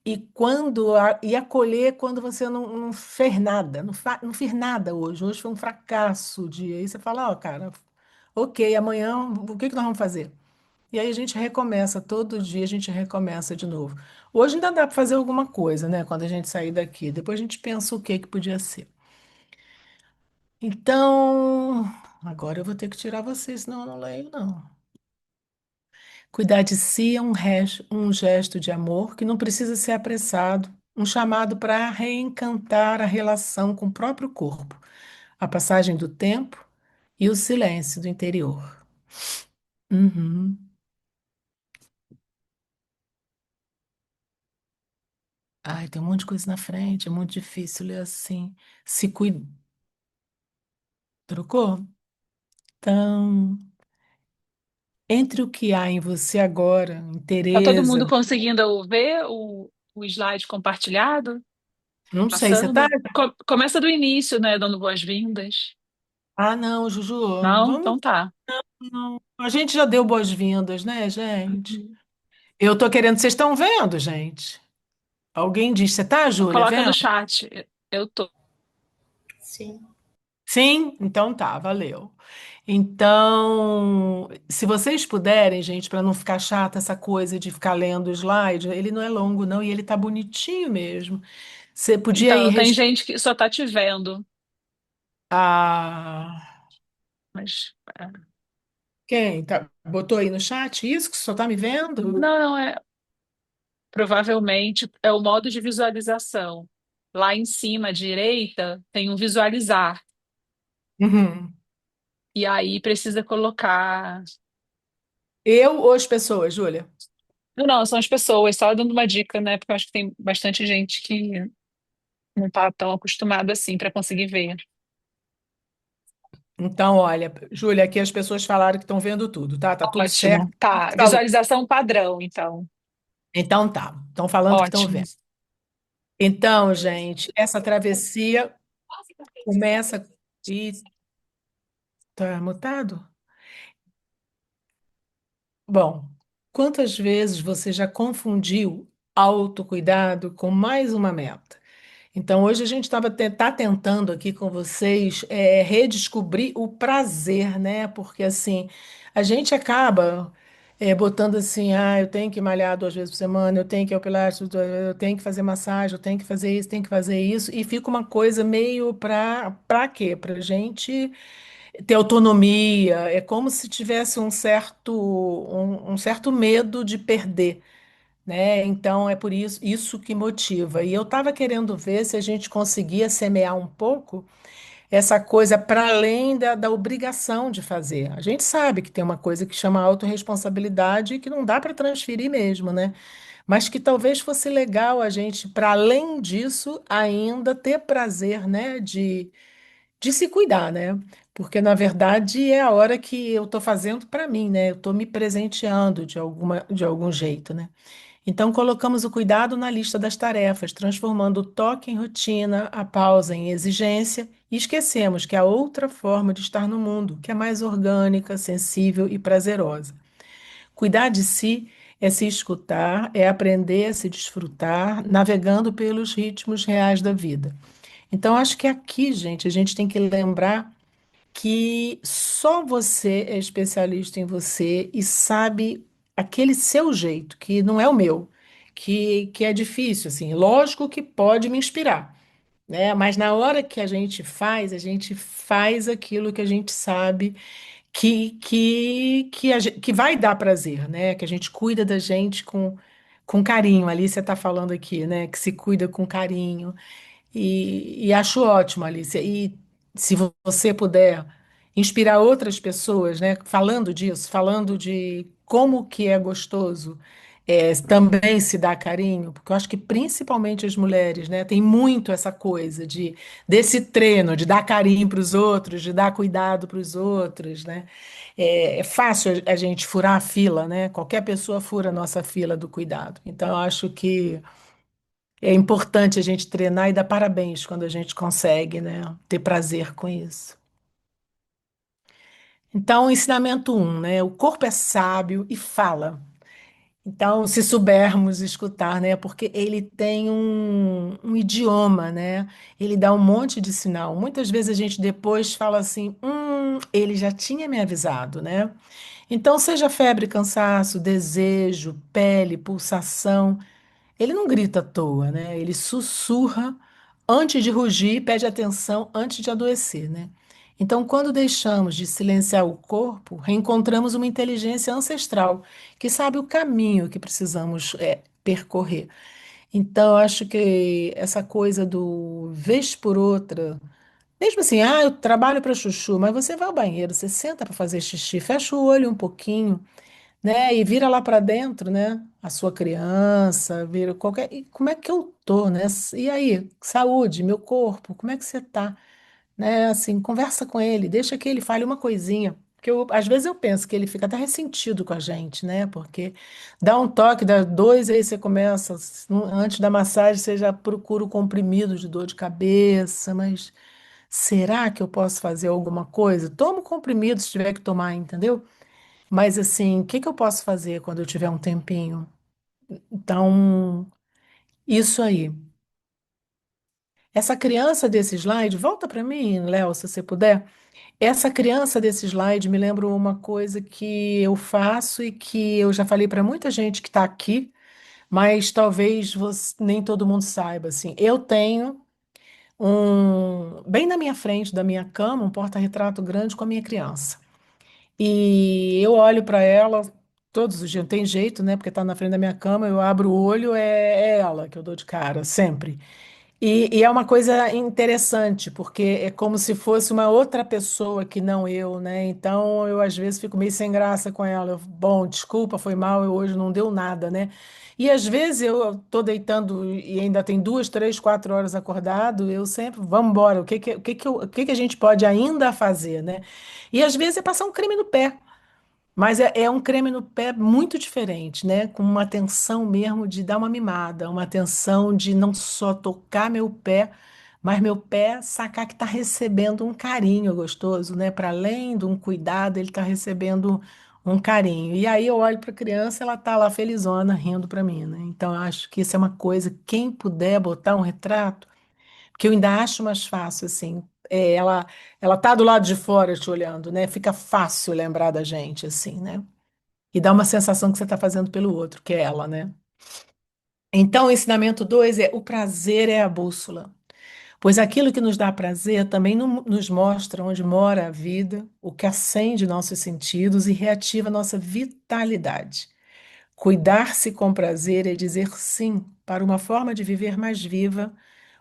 E acolher quando você não fez nada, não fiz nada hoje. Hoje foi um fracasso o dia. Aí você fala, ó, cara, ok, amanhã o que que nós vamos fazer? E aí a gente recomeça, todo dia a gente recomeça de novo. Hoje ainda dá para fazer alguma coisa, né? Quando a gente sair daqui. Depois a gente pensa o que que podia ser. Então, agora eu vou ter que tirar vocês, senão eu não leio, não. Cuidar de si é um gesto de amor que não precisa ser apressado, um chamado para reencantar a relação com o próprio corpo, a passagem do tempo e o silêncio do interior. Uhum. Ai, tem um monte de coisa na frente, é muito difícil ler assim. Se cuida. Trocou? Então, entre o que há em você agora, em Tá todo mundo Tereza, conseguindo ver o slide compartilhado? não sei, você tá? Passando? Começa do início, né? Dando boas-vindas. Ah, não, Juju, Não? vamos. Então tá. Não. A gente já deu boas-vindas, né, gente? Uhum. Eu tô querendo, vocês estão vendo, gente? Alguém diz, você tá, Júlia, Coloca no vendo? chat. Eu tô. Sim. Sim? Então tá, valeu. Então, se vocês puderem, gente, para não ficar chata essa coisa de ficar lendo o slide, ele não é longo, não, e ele tá bonitinho mesmo. Você podia ir Então, tem gente que só tá te vendo, a mas quem tá, botou aí no chat isso que só tá me vendo? não, provavelmente é o modo de visualização. Lá em cima, à direita, tem um visualizar. Uhum. E aí precisa colocar. Eu ou as pessoas, Júlia? Não, não, são as pessoas, só dando uma dica, né? Porque eu acho que tem bastante gente que não tá tão acostumado assim para conseguir ver. Então, olha, Júlia, aqui as pessoas falaram que estão vendo tudo, tá? Tá tudo certo. Ótimo. Tá. Visualização padrão, então. Então tá, estão falando que estão Ótimo. vendo. Então, gente, essa travessia começa. E tá mutado? Bom, quantas vezes você já confundiu autocuidado com mais uma meta? Então, hoje a gente tá tentando aqui com vocês redescobrir o prazer, né? Porque assim, a gente acaba botando assim, ah, eu tenho que malhar 2 vezes por semana, eu tenho que ir ao Pilates, eu tenho que fazer massagem, eu tenho que fazer isso, tenho que fazer isso, e fica uma coisa meio para quê? Para gente ter autonomia, é como se tivesse um certo medo de perder, né? Então é por isso que motiva. E eu estava querendo ver se a gente conseguia semear um pouco essa coisa para além da obrigação de fazer. A gente sabe que tem uma coisa que chama autorresponsabilidade e que não dá para transferir mesmo, né? Mas que talvez fosse legal a gente, para além disso, ainda ter prazer, né, de se cuidar, né? Porque na verdade é a hora que eu estou fazendo para mim, né? Eu estou me presenteando de algum jeito, né? Então colocamos o cuidado na lista das tarefas, transformando o toque em rotina, a pausa em exigência, e esquecemos que há outra forma de estar no mundo, que é mais orgânica, sensível e prazerosa. Cuidar de si é se escutar, é aprender a se desfrutar, navegando pelos ritmos reais da vida. Então, acho que aqui, gente, a gente tem que lembrar que só você é especialista em você e sabe aquele seu jeito, que não é o meu, que é difícil, assim. Lógico que pode me inspirar, né? Mas na hora que a gente faz aquilo que a gente sabe que vai dar prazer, né? Que a gente cuida da gente com carinho. Ali você está falando aqui, né? Que se cuida com carinho. E acho ótimo, Alicia. E se você puder inspirar outras pessoas, né, falando disso, falando de como que é gostoso também se dar carinho, porque eu acho que principalmente as mulheres, né, tem muito essa coisa desse treino, de dar carinho para os outros, de dar cuidado para os outros, né? É fácil a gente furar a fila, né? Qualquer pessoa fura a nossa fila do cuidado. Então, eu acho que é importante a gente treinar e dar parabéns quando a gente consegue, né? Ter prazer com isso. Então, ensinamento um, né? O corpo é sábio e fala. Então, se soubermos escutar, né? Porque ele tem um idioma, né? Ele dá um monte de sinal. Muitas vezes a gente depois fala assim, ele já tinha me avisado, né? Então, seja febre, cansaço, desejo, pele, pulsação. Ele não grita à toa, né? Ele sussurra antes de rugir, pede atenção antes de adoecer, né? Então, quando deixamos de silenciar o corpo, reencontramos uma inteligência ancestral que sabe o caminho que precisamos percorrer. Então, eu acho que essa coisa do vez por outra, mesmo assim, eu trabalho para chuchu, mas você vai ao banheiro, você senta para fazer xixi, fecha o olho um pouquinho, né? E vira lá para dentro, né? A sua criança, vira qualquer. E como é que eu tô, né? E aí, saúde, meu corpo, como é que você tá? Né? Assim, conversa com ele, deixa que ele fale uma coisinha. Porque às vezes eu penso que ele fica até ressentido com a gente, né? Porque dá um toque, dá dois, aí você começa, antes da massagem, você já procura o comprimido de dor de cabeça, mas será que eu posso fazer alguma coisa? Toma o comprimido se tiver que tomar, entendeu? Mas assim, o que que eu posso fazer quando eu tiver um tempinho? Então, isso aí. Essa criança desse slide, volta para mim, Léo, se você puder. Essa criança desse slide me lembra uma coisa que eu faço e que eu já falei para muita gente que está aqui, mas talvez nem todo mundo saiba. Assim, eu tenho bem na minha frente da minha cama, um porta-retrato grande com a minha criança. E eu olho para ela todos os dias, não tem jeito, né? Porque tá na frente da minha cama, eu abro o olho, é ela que eu dou de cara, sempre. E é uma coisa interessante, porque é como se fosse uma outra pessoa que não eu, né? Então eu às vezes fico meio sem graça com ela. Bom, desculpa, foi mal, eu hoje não deu nada, né? E às vezes eu tô deitando e ainda tem 2, 3, 4 horas acordado, eu sempre, vamos embora, o que que a gente pode ainda fazer, né? E às vezes é passar um creme no pé. Mas é um creme no pé muito diferente, né? Com uma atenção mesmo de dar uma mimada, uma atenção de não só tocar meu pé, mas meu pé sacar que está recebendo um carinho gostoso, né? Para além de um cuidado, ele está recebendo um carinho. E aí eu olho para a criança, ela está lá felizona, rindo para mim, né? Então eu acho que isso é uma coisa, quem puder botar um retrato, porque eu ainda acho mais fácil, assim. Ela tá do lado de fora te olhando, né? Fica fácil lembrar da gente, assim, né? E dá uma sensação que você está fazendo pelo outro, que é ela, né? Então, o ensinamento 2 é: o prazer é a bússola, pois aquilo que nos dá prazer também nos mostra onde mora a vida, o que acende nossos sentidos e reativa nossa vitalidade. Cuidar-se com prazer é dizer sim para uma forma de viver mais viva,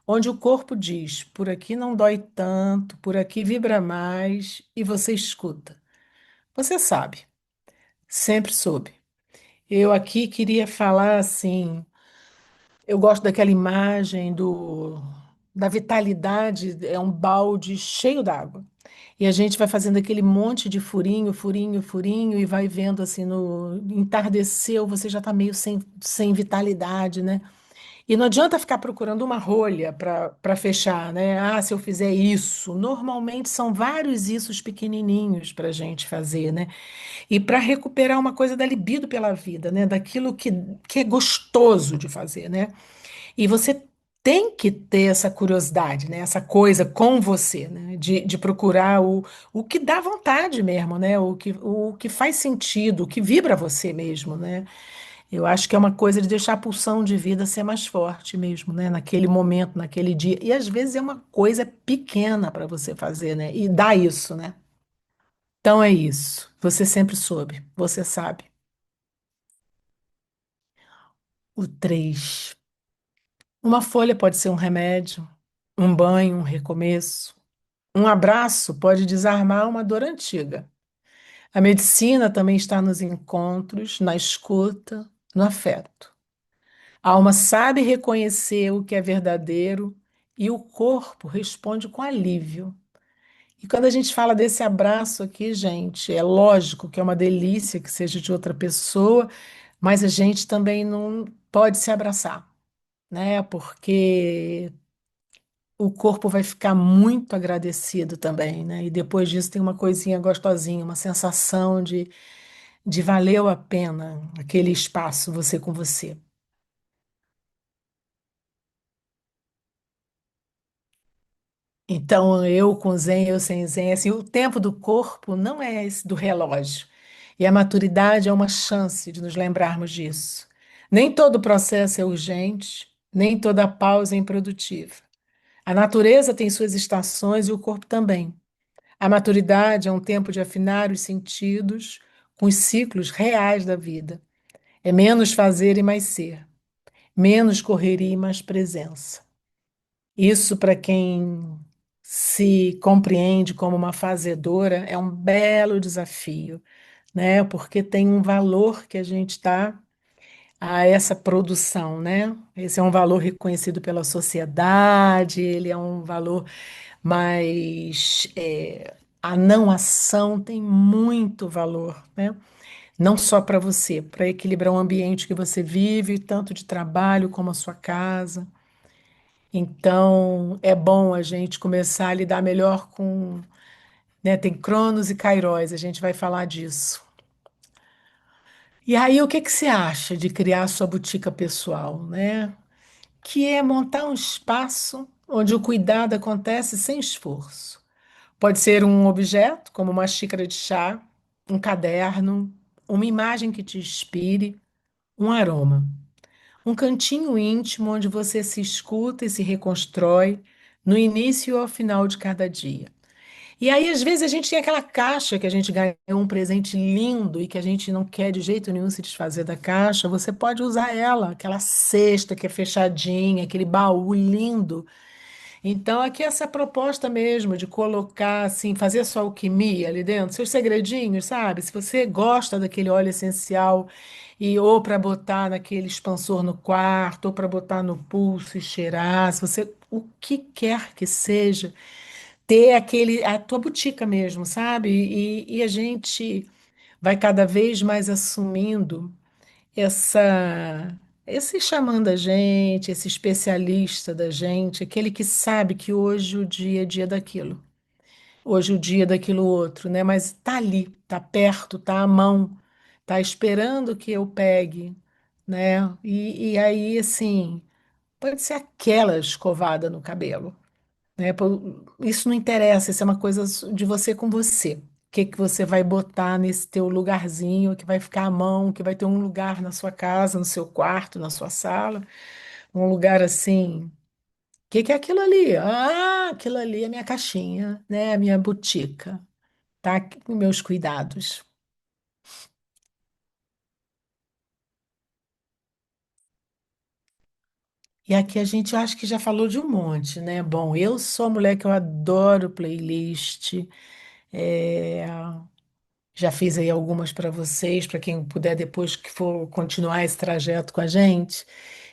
onde o corpo diz: por aqui não dói tanto, por aqui vibra mais, e você escuta. Você sabe, sempre soube. Eu aqui queria falar assim, eu gosto daquela imagem da vitalidade, é um balde cheio d'água. E a gente vai fazendo aquele monte de furinho, furinho, furinho, e vai vendo assim, no entardeceu, você já está meio sem vitalidade, né? E não adianta ficar procurando uma rolha para fechar, né? Ah, se eu fizer isso. Normalmente são vários issos pequenininhos para a gente fazer, né? E para recuperar uma coisa da libido pela vida, né? Daquilo que é gostoso de fazer, né? E você tem que ter essa curiosidade, né? Essa coisa com você, né? De procurar o que dá vontade mesmo, né? O que faz sentido, o que vibra você mesmo, né? Eu acho que é uma coisa de deixar a pulsão de vida ser mais forte mesmo, né? Naquele momento, naquele dia. E às vezes é uma coisa pequena para você fazer, né? E dá isso, né? Então é isso. Você sempre soube, você sabe. O 3. Uma folha pode ser um remédio, um banho, um recomeço. Um abraço pode desarmar uma dor antiga. A medicina também está nos encontros, na escuta, no afeto. A alma sabe reconhecer o que é verdadeiro e o corpo responde com alívio. E quando a gente fala desse abraço aqui, gente, é lógico que é uma delícia que seja de outra pessoa, mas a gente também não pode se abraçar, né? Porque o corpo vai ficar muito agradecido também, né? E depois disso tem uma coisinha gostosinha, uma sensação de valeu a pena aquele espaço, você com você. Então, eu com Zen, eu sem Zen, assim, o tempo do corpo não é esse do relógio. E a maturidade é uma chance de nos lembrarmos disso. Nem todo processo é urgente, nem toda pausa é improdutiva. A natureza tem suas estações e o corpo também. A maturidade é um tempo de afinar os sentidos com os ciclos reais da vida. É menos fazer e mais ser, menos correria e mais presença. Isso, para quem se compreende como uma fazedora, é um belo desafio, né? Porque tem um valor que a gente dá a essa produção, né? Esse é um valor reconhecido pela sociedade, ele é um valor, mas a não ação tem muito valor, né? Não só para você, para equilibrar o ambiente que você vive, tanto de trabalho como a sua casa. Então, é bom a gente começar a lidar melhor com, né, tem Cronos e Kairos, a gente vai falar disso. E aí, o que que você acha de criar a sua botica pessoal, né? Que é montar um espaço onde o cuidado acontece sem esforço. Pode ser um objeto, como uma xícara de chá, um caderno, uma imagem que te inspire, um aroma. Um cantinho íntimo onde você se escuta e se reconstrói no início e ao final de cada dia. E aí, às vezes, a gente tem aquela caixa que a gente ganhou um presente lindo e que a gente não quer de jeito nenhum se desfazer da caixa. Você pode usar ela, aquela cesta que é fechadinha, aquele baú lindo. Então, aqui é essa proposta mesmo de colocar, assim, fazer a sua alquimia ali dentro, seus segredinhos, sabe? Se você gosta daquele óleo essencial e ou para botar naquele expansor no quarto, ou para botar no pulso e cheirar, se você, o que quer que seja, ter aquele, a tua botica mesmo, sabe? E a gente vai cada vez mais assumindo essa esse chamando a gente, esse especialista da gente, aquele que sabe que hoje o dia é dia daquilo, hoje o dia é daquilo outro, né? Mas tá ali, tá perto, tá à mão, tá esperando que eu pegue, né? E aí, assim, pode ser aquela escovada no cabelo, né? Isso não interessa, isso é uma coisa de você com você. O que que você vai botar nesse teu lugarzinho que vai ficar à mão, que vai ter um lugar na sua casa, no seu quarto, na sua sala, um lugar assim. O que que é aquilo ali? Ah, aquilo ali é minha caixinha, né? A minha botica, tá? Aqui com meus cuidados. E aqui a gente acho que já falou de um monte, né? Bom, eu sou a mulher que eu adoro playlist. É, já fiz aí algumas para vocês, para quem puder depois que for continuar esse trajeto com a gente.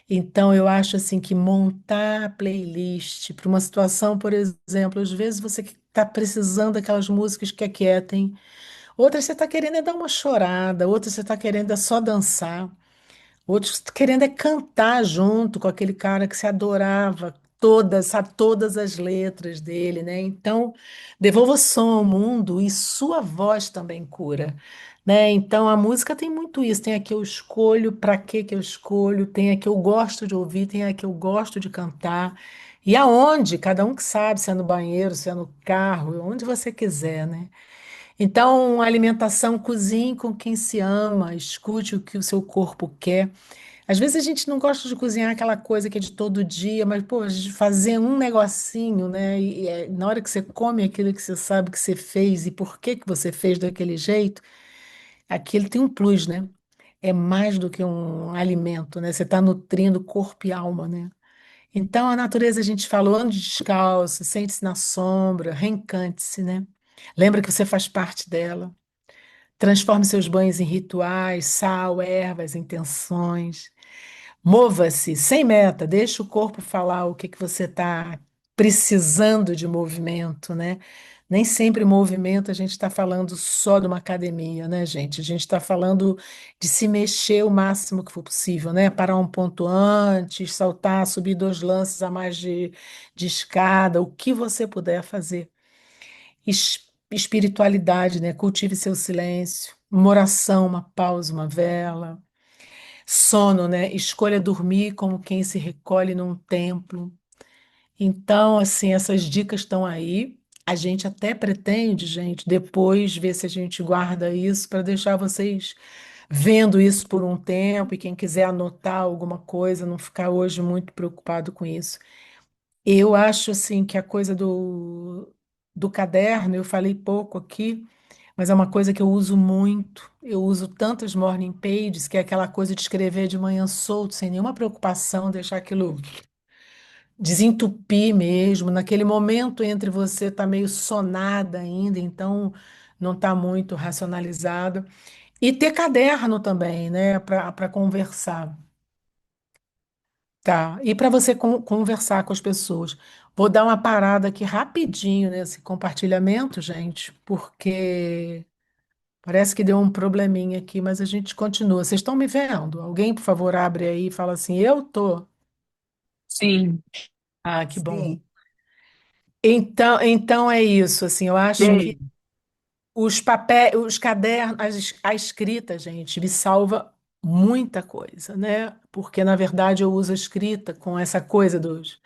Então, eu acho assim que montar a playlist para uma situação, por exemplo, às vezes você está precisando daquelas músicas que aquietem, outras você está querendo é dar uma chorada, outras você está querendo é só dançar. Outros querendo é cantar junto com aquele cara que se adorava, todas, sabe, todas as letras dele, né? Então, devolva som ao mundo e sua voz também cura, né? Então, a música tem muito isso. Tem a que eu escolho, para que eu escolho, tem a que eu gosto de ouvir, tem a que eu gosto de cantar. E aonde? Cada um que sabe, se é no banheiro, se é no carro, onde você quiser, né? Então, alimentação, cozinhe com quem se ama, escute o que o seu corpo quer. Às vezes a gente não gosta de cozinhar aquela coisa que é de todo dia, mas, pô, de fazer um negocinho, né? Na hora que você come aquilo que você sabe que você fez e por que que você fez daquele jeito, aquilo tem um plus, né? É mais do que um alimento, né? Você está nutrindo corpo e alma, né? Então, a natureza, a gente falou, ande descalço, sente-se na sombra, reencante-se, né? Lembra que você faz parte dela. Transforme seus banhos em rituais, sal, ervas, intenções. Mova-se sem meta, deixa o corpo falar o que que você está precisando de movimento, né? Nem sempre movimento a gente está falando só de uma academia, né, gente? A gente está falando de se mexer o máximo que for possível, né? Parar um ponto antes, saltar, subir dois lances a mais de escada, o que você puder fazer. Espiritualidade, né? Cultive seu silêncio, uma oração, uma pausa, uma vela. Sono, né? Escolha dormir como quem se recolhe num templo. Então, assim, essas dicas estão aí. A gente até pretende, gente, depois ver se a gente guarda isso para deixar vocês vendo isso por um tempo e quem quiser anotar alguma coisa, não ficar hoje muito preocupado com isso. Eu acho, assim, que a coisa do caderno, eu falei pouco aqui, mas é uma coisa que eu uso muito. Eu uso tantas morning pages, que é aquela coisa de escrever de manhã solto, sem nenhuma preocupação, deixar aquilo desentupir mesmo. Naquele momento entre você está meio sonada ainda, então não está muito racionalizado. E ter caderno também, né, para conversar, tá? E para você conversar com as pessoas. Vou dar uma parada aqui rapidinho nesse compartilhamento, gente, porque parece que deu um probleminha aqui, mas a gente continua. Vocês estão me vendo? Alguém, por favor, abre aí e fala assim: eu tô. Sim. Ah, que bom. Então é isso. Assim, eu acho que os papéis, os cadernos, a escrita, gente, me salva muita coisa, né? Porque na verdade eu uso a escrita com essa coisa dos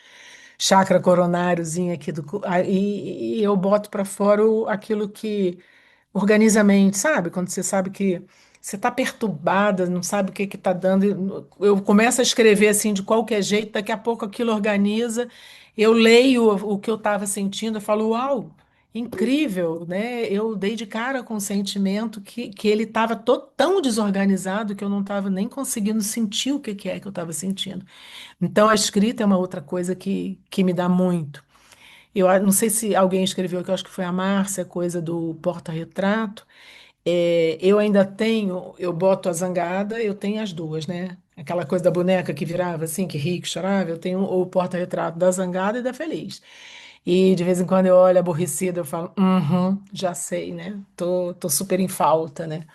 chakra coronáriozinho aqui e eu boto para fora aquilo que organiza a mente, sabe? Quando você sabe que você está perturbada, não sabe o que que está dando. Eu começo a escrever assim de qualquer jeito, daqui a pouco aquilo organiza. Eu leio o que eu estava sentindo, eu falo, uau, incrível, né? Eu dei de cara com o sentimento que ele estava tão desorganizado que eu não estava nem conseguindo sentir o que que é que eu estava sentindo. Então, a escrita é uma outra coisa que me dá muito. Não sei se alguém escreveu, que eu acho que foi a Márcia, coisa do porta-retrato. Eu ainda tenho, eu boto a zangada, eu tenho as duas, né? Aquela coisa da boneca que virava assim, que ria, que chorava, eu tenho o porta-retrato da zangada e da feliz. E de vez em quando eu olho aborrecida, eu falo, já sei, né? Tô super em falta, né?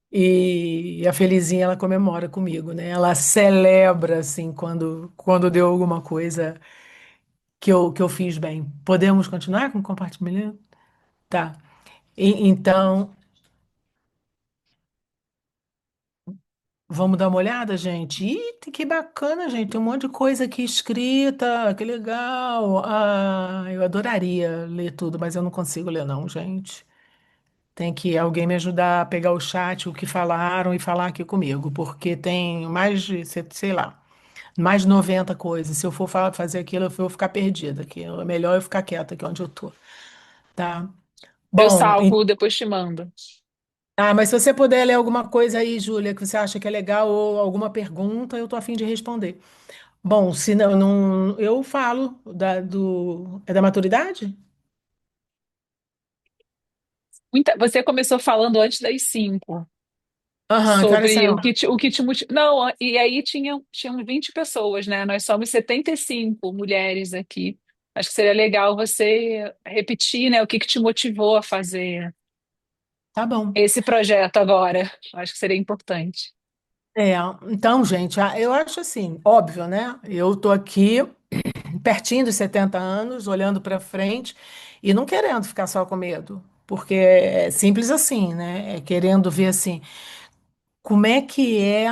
E a Felizinha, ela comemora comigo, né? Ela celebra, assim, quando deu alguma coisa que eu fiz bem. Podemos continuar com o compartilhamento? Tá. Então, vamos dar uma olhada, gente? Ih, que bacana, gente. Tem um monte de coisa aqui escrita, que legal. Ah, eu adoraria ler tudo, mas eu não consigo ler, não, gente. Tem que alguém me ajudar a pegar o chat, o que falaram e falar aqui comigo, porque tem mais de, sei lá, mais de 90 coisas. Se eu for fazer aquilo, eu vou ficar perdida aqui. É melhor eu ficar quieta aqui onde eu tô, tá? Eu Bom, salvo, depois te mando. mas se você puder ler alguma coisa aí, Júlia, que você acha que é legal ou alguma pergunta, eu tô a fim de responder. Bom, se não, eu falo é da maturidade? Você começou falando antes das 5 Aham, que horas sobre são? o que te motiva. Não, e aí tinham 20 pessoas, né? Nós somos 75 mulheres aqui. Acho que seria legal você repetir, né, o que te motivou a fazer Tá bom. esse projeto agora. Acho que seria importante. É, então, gente, eu acho assim, óbvio, né? Eu tô aqui pertinho dos 70 anos, olhando para frente e não querendo ficar só com medo, porque é simples assim, né? É querendo ver assim. Como é que é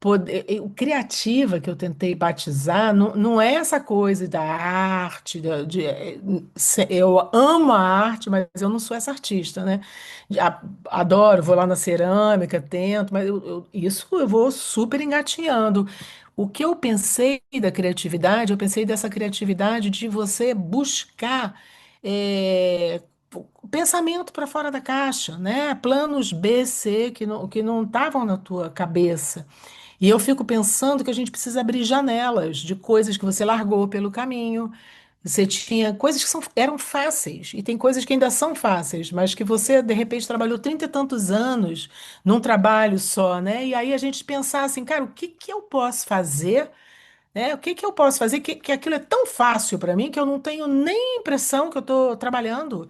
poder, o criativa que eu tentei batizar não é essa coisa da arte, eu amo a arte, mas eu não sou essa artista, né? Adoro, vou lá na cerâmica, tento, mas isso eu vou super engatinhando. O que eu pensei da criatividade, eu pensei dessa criatividade de você buscar eh, pensamento para fora da caixa, né? Planos B, C que não estavam na tua cabeça. E eu fico pensando que a gente precisa abrir janelas de coisas que você largou pelo caminho. Você tinha coisas que eram fáceis, e tem coisas que ainda são fáceis, mas que você, de repente, trabalhou 30 e tantos anos num trabalho só, né? E aí a gente pensar assim, cara, o que que eu posso fazer, né? O que que eu posso fazer que aquilo é tão fácil para mim que eu não tenho nem impressão que eu estou trabalhando.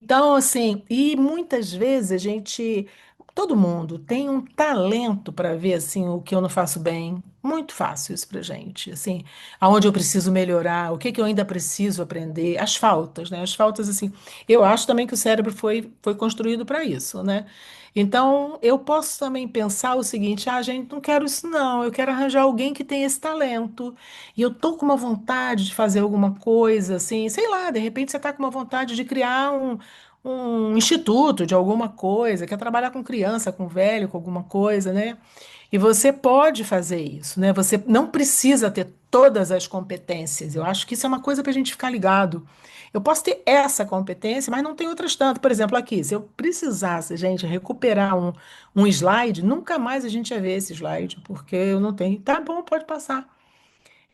Então, assim, e muitas vezes a gente, todo mundo tem um talento para ver assim o que eu não faço bem. Muito fácil isso pra gente, assim, aonde eu preciso melhorar, o que que eu ainda preciso aprender, as faltas, né? As faltas assim, eu acho também que o cérebro foi construído para isso, né? Então, eu posso também pensar o seguinte: ah, gente, não quero isso não, eu quero arranjar alguém que tenha esse talento. E eu tô com uma vontade de fazer alguma coisa, assim, sei lá, de repente você tá com uma vontade de criar um instituto de alguma coisa, quer trabalhar com criança, com velho, com alguma coisa, né? E você pode fazer isso, né? Você não precisa ter todas as competências. Eu acho que isso é uma coisa para a gente ficar ligado. Eu posso ter essa competência, mas não tem outras tantas. Por exemplo, aqui, se eu precisasse, gente, recuperar um slide, nunca mais a gente ia ver esse slide, porque eu não tenho. Tá bom, pode passar.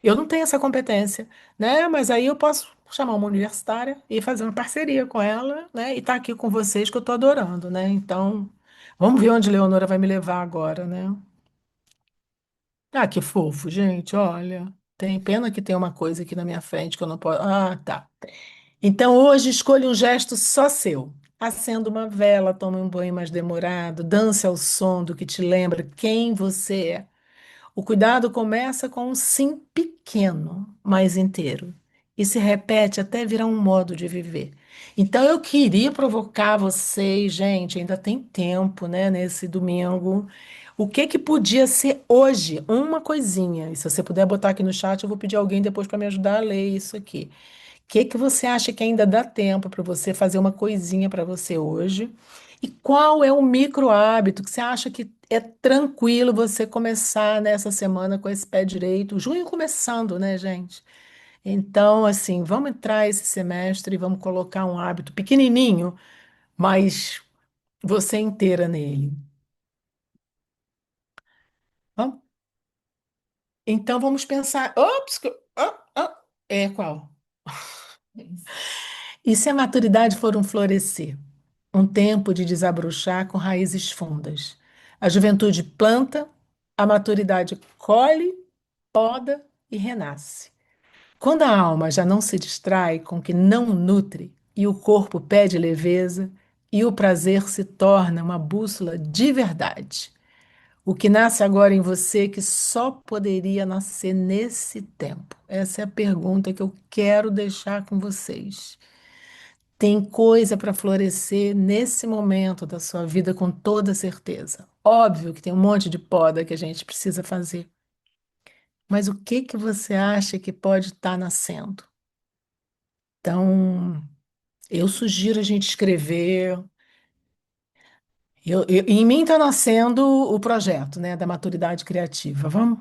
Eu não tenho essa competência, né? Mas aí eu posso chamar uma universitária e fazer uma parceria com ela, né? E estar aqui com vocês que eu estou adorando, né? Então, vamos ver onde Leonora vai me levar agora, né? Ah, que fofo, gente, olha. Tem pena que tem uma coisa aqui na minha frente que eu não posso. Ah, tá. Então, hoje escolha um gesto só seu. Acenda uma vela, tome um banho mais demorado, dance ao som do que te lembra quem você é. O cuidado começa com um sim pequeno, mas inteiro, e se repete até virar um modo de viver. Então eu queria provocar vocês, gente, ainda tem tempo, né, nesse domingo. O que que podia ser hoje? Uma coisinha. E se você puder botar aqui no chat, eu vou pedir alguém depois para me ajudar a ler isso aqui. O que que você acha que ainda dá tempo para você fazer uma coisinha para você hoje? E qual é o micro hábito que você acha que é tranquilo você começar nessa semana com esse pé direito? Junho começando, né, gente? Então, assim, vamos entrar esse semestre e vamos colocar um hábito pequenininho, mas você inteira nele. Vamos? Então, vamos pensar. Ops, é qual? E se a maturidade for um florescer? Um tempo de desabrochar com raízes fundas. A juventude planta, a maturidade colhe, poda e renasce. Quando a alma já não se distrai com o que não nutre, e o corpo pede leveza, e o prazer se torna uma bússola de verdade. O que nasce agora em você que só poderia nascer nesse tempo? Essa é a pergunta que eu quero deixar com vocês. Tem coisa para florescer nesse momento da sua vida com toda certeza. Óbvio que tem um monte de poda que a gente precisa fazer, mas o que que você acha que pode estar nascendo? Então, eu sugiro a gente escrever. Em mim está nascendo o projeto, né, da maturidade criativa. Vamos?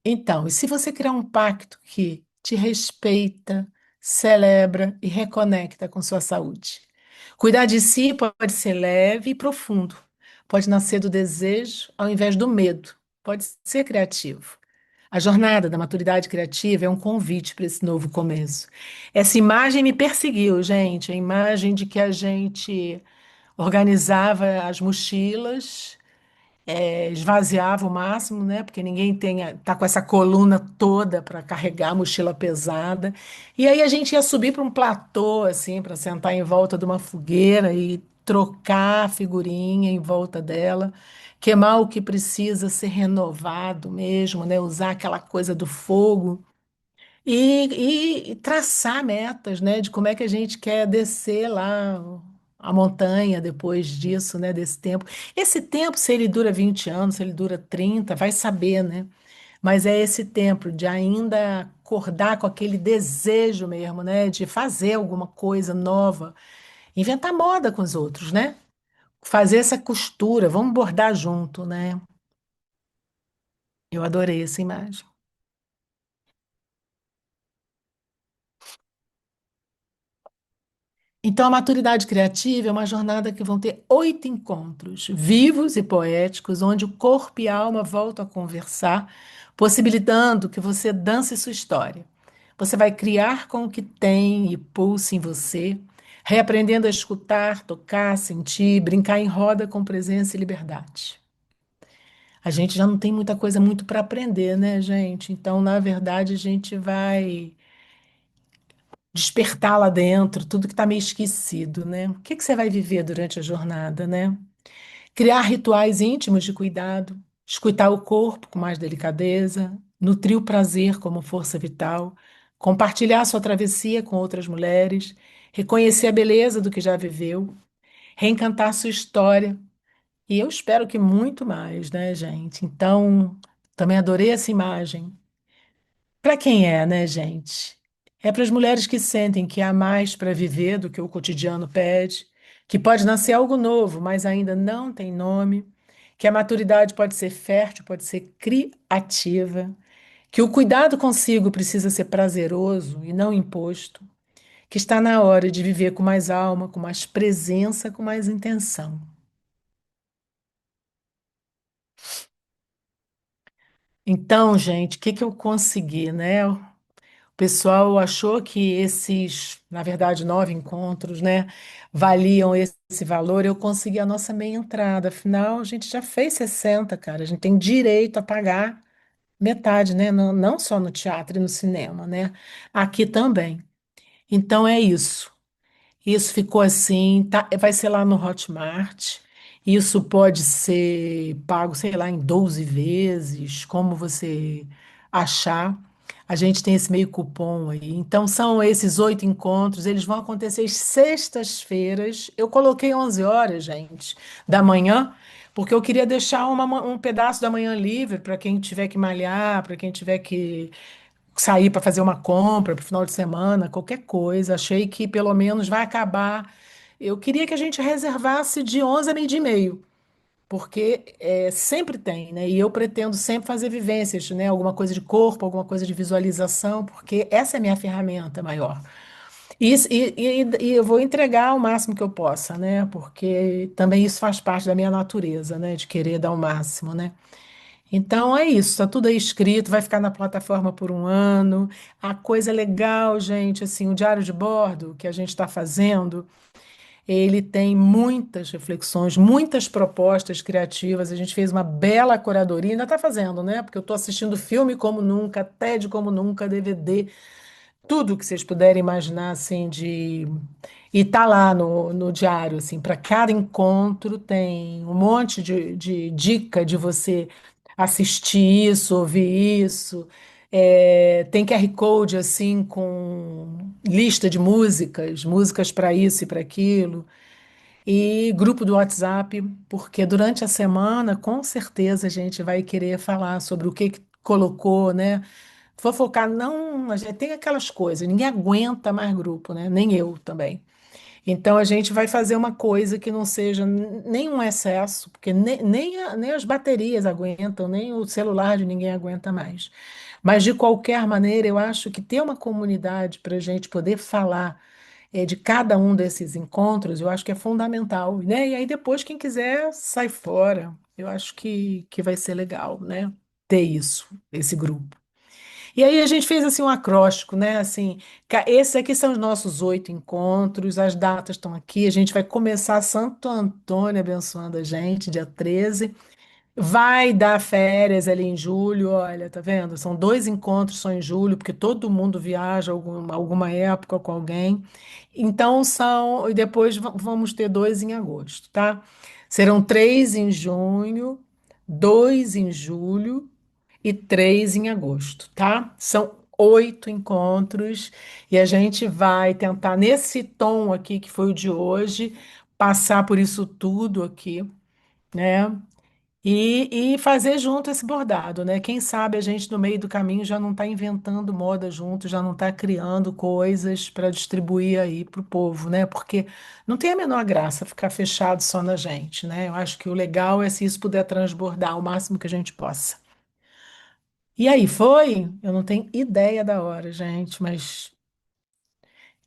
Então, e se você criar um pacto que te respeita, celebra e reconecta com sua saúde? Cuidar de si pode ser leve e profundo, pode nascer do desejo ao invés do medo. Pode ser criativo. A jornada da maturidade criativa é um convite para esse novo começo. Essa imagem me perseguiu, gente. A imagem de que a gente organizava as mochilas, esvaziava o máximo, né? Porque ninguém tá com essa coluna toda para carregar a mochila pesada. E aí a gente ia subir para um platô, assim, para sentar em volta de uma fogueira e trocar figurinha em volta dela, queimar o que precisa ser renovado mesmo, né? Usar aquela coisa do fogo. E traçar metas, né, de como é que a gente quer descer lá a montanha depois disso, né, desse tempo. Esse tempo, se ele dura 20 anos, se ele dura 30, vai saber, né? Mas é esse tempo de ainda acordar com aquele desejo mesmo, né, de fazer alguma coisa nova, inventar moda com os outros, né? Fazer essa costura, vamos bordar junto, né? Eu adorei essa imagem. Então, a maturidade criativa é uma jornada que vão ter 8 encontros vivos e poéticos, onde o corpo e a alma voltam a conversar, possibilitando que você dance sua história. Você vai criar com o que tem e pulsa em você, reaprendendo a escutar, tocar, sentir, brincar em roda com presença e liberdade. A gente já não tem muita coisa muito para aprender, né, gente? Então, na verdade, a gente vai despertar lá dentro tudo que está meio esquecido, né? O que que você vai viver durante a jornada, né? Criar rituais íntimos de cuidado, escutar o corpo com mais delicadeza, nutrir o prazer como força vital, compartilhar sua travessia com outras mulheres, reconhecer a beleza do que já viveu, reencantar sua história. E eu espero que muito mais, né, gente? Então, também adorei essa imagem. Para quem é, né, gente? É para as mulheres que sentem que há mais para viver do que o cotidiano pede, que pode nascer algo novo, mas ainda não tem nome, que a maturidade pode ser fértil, pode ser criativa, que o cuidado consigo precisa ser prazeroso e não imposto, que está na hora de viver com mais alma, com mais presença, com mais intenção. Então, gente, o que que eu consegui, né? O pessoal achou que esses, na verdade, 9 encontros, né, valiam esse valor. Eu consegui a nossa meia entrada. Afinal, a gente já fez 60, cara. A gente tem direito a pagar metade, né? Não, não só no teatro e no cinema, né? Aqui também. Então é isso. Isso ficou assim, tá, vai ser lá no Hotmart. Isso pode ser pago, sei lá, em 12 vezes, como você achar. A gente tem esse meio cupom aí. Então, são esses 8 encontros. Eles vão acontecer às sextas-feiras. Eu coloquei 11 horas, gente, da manhã, porque eu queria deixar um pedaço da manhã livre para quem tiver que malhar, para quem tiver que sair para fazer uma compra para o final de semana, qualquer coisa. Achei que pelo menos vai acabar. Eu queria que a gente reservasse de 11 a meio-dia e meio, porque sempre tem, né? E eu pretendo sempre fazer vivências, né? Alguma coisa de corpo, alguma coisa de visualização, porque essa é a minha ferramenta maior. E eu vou entregar o máximo que eu possa, né? Porque também isso faz parte da minha natureza, né? De querer dar o máximo, né? Então é isso, está tudo aí escrito, vai ficar na plataforma por um ano. A coisa legal, gente, assim, o diário de bordo que a gente está fazendo, ele tem muitas reflexões, muitas propostas criativas. A gente fez uma bela curadoria, ainda está fazendo, né? Porque eu estou assistindo filme como nunca, TED como nunca, DVD, tudo que vocês puderem imaginar, assim, de e tá lá no diário, assim, para cada encontro tem um monte de dica de você assistir isso, ouvir isso. Tem QR Code, assim, com lista de músicas, músicas para isso e para aquilo. E grupo do WhatsApp, porque durante a semana, com certeza, a gente vai querer falar sobre o que colocou, né? Fofocar, não, a gente tem aquelas coisas, ninguém aguenta mais grupo, né? Nem eu também. Então a gente vai fazer uma coisa que não seja nem um excesso, porque nem as baterias aguentam, nem o celular de ninguém aguenta mais. Mas de qualquer maneira, eu acho que ter uma comunidade para a gente poder falar de cada um desses encontros, eu acho que é fundamental, né? E aí depois, quem quiser, sai fora. Eu acho que vai ser legal, né? Ter isso, esse grupo. E aí a gente fez assim um acróstico, né? Assim, esses aqui são os nossos 8 encontros, as datas estão aqui. A gente vai começar Santo Antônio abençoando a gente, dia 13. Vai dar férias ali em julho, olha, tá vendo? São 2 encontros só em julho, porque todo mundo viaja alguma época com alguém. Então são, e depois vamos ter 2 em agosto, tá? Serão 3 em junho, 2 em julho e 3 em agosto, tá? São 8 encontros e a gente vai tentar, nesse tom aqui que foi o de hoje, passar por isso tudo aqui, né? E fazer junto esse bordado, né? Quem sabe a gente no meio do caminho já não está inventando moda junto, já não está criando coisas para distribuir aí para o povo, né? Porque não tem a menor graça ficar fechado só na gente, né? Eu acho que o legal é se isso puder transbordar o máximo que a gente possa. E aí, foi? Eu não tenho ideia da hora, gente, mas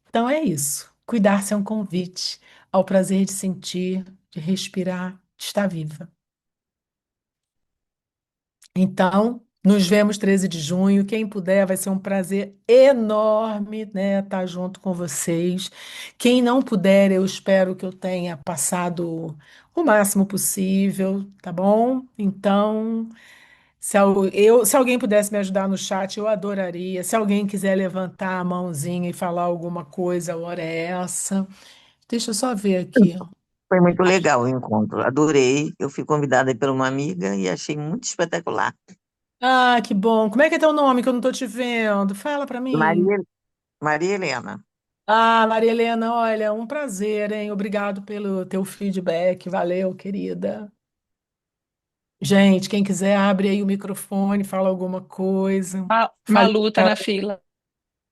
então é isso. Cuidar-se é um convite ao prazer de sentir, de respirar, de estar viva. Então, nos vemos 13 de junho. Quem puder, vai ser um prazer enorme, né, estar junto com vocês. Quem não puder, eu espero que eu tenha passado o máximo possível, tá bom? Então, se alguém pudesse me ajudar no chat, eu adoraria. Se alguém quiser levantar a mãozinha e falar alguma coisa, a hora é essa. Deixa eu só ver aqui. Foi muito legal o encontro, adorei. Eu fui convidada por uma amiga e achei muito espetacular. Ah, que bom. Como é que é teu nome que eu não tô te vendo? Fala pra mim. Maria, Maria Helena. Ah, Maria Helena, olha, um prazer, hein? Obrigado pelo teu feedback. Valeu, querida. Gente, quem quiser, abre aí o microfone, fala alguma coisa. Fale. Malu tá na fila.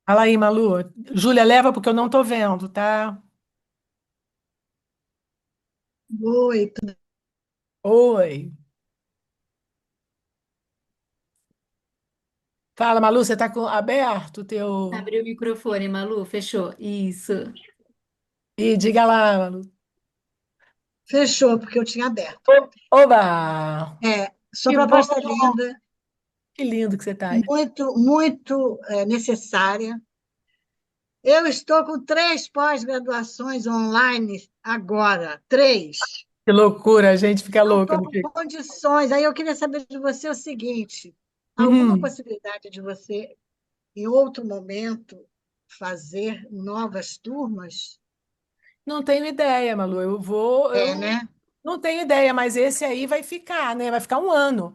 Fala aí, Malu. Júlia, leva porque eu não tô vendo, tá? Oi, Oi. Fala, Malu, você tá com aberto o teu. abriu o microfone, Malu, fechou. Isso. E diga lá, Malu. Fechou, porque eu tinha aberto. Oba! Sua Que bom! proposta é linda, Que lindo que você tá aí. muito, muito necessária. Eu estou com 3 pós-graduações online agora, 3. Que loucura, a gente fica Não louca, estou não com fica? condições. Aí eu queria saber de você o seguinte: alguma Uhum. possibilidade de você, em outro momento, fazer novas turmas? Não tenho ideia, Malu. Eu Né? não tenho ideia, mas esse aí vai ficar, né? Vai ficar um ano.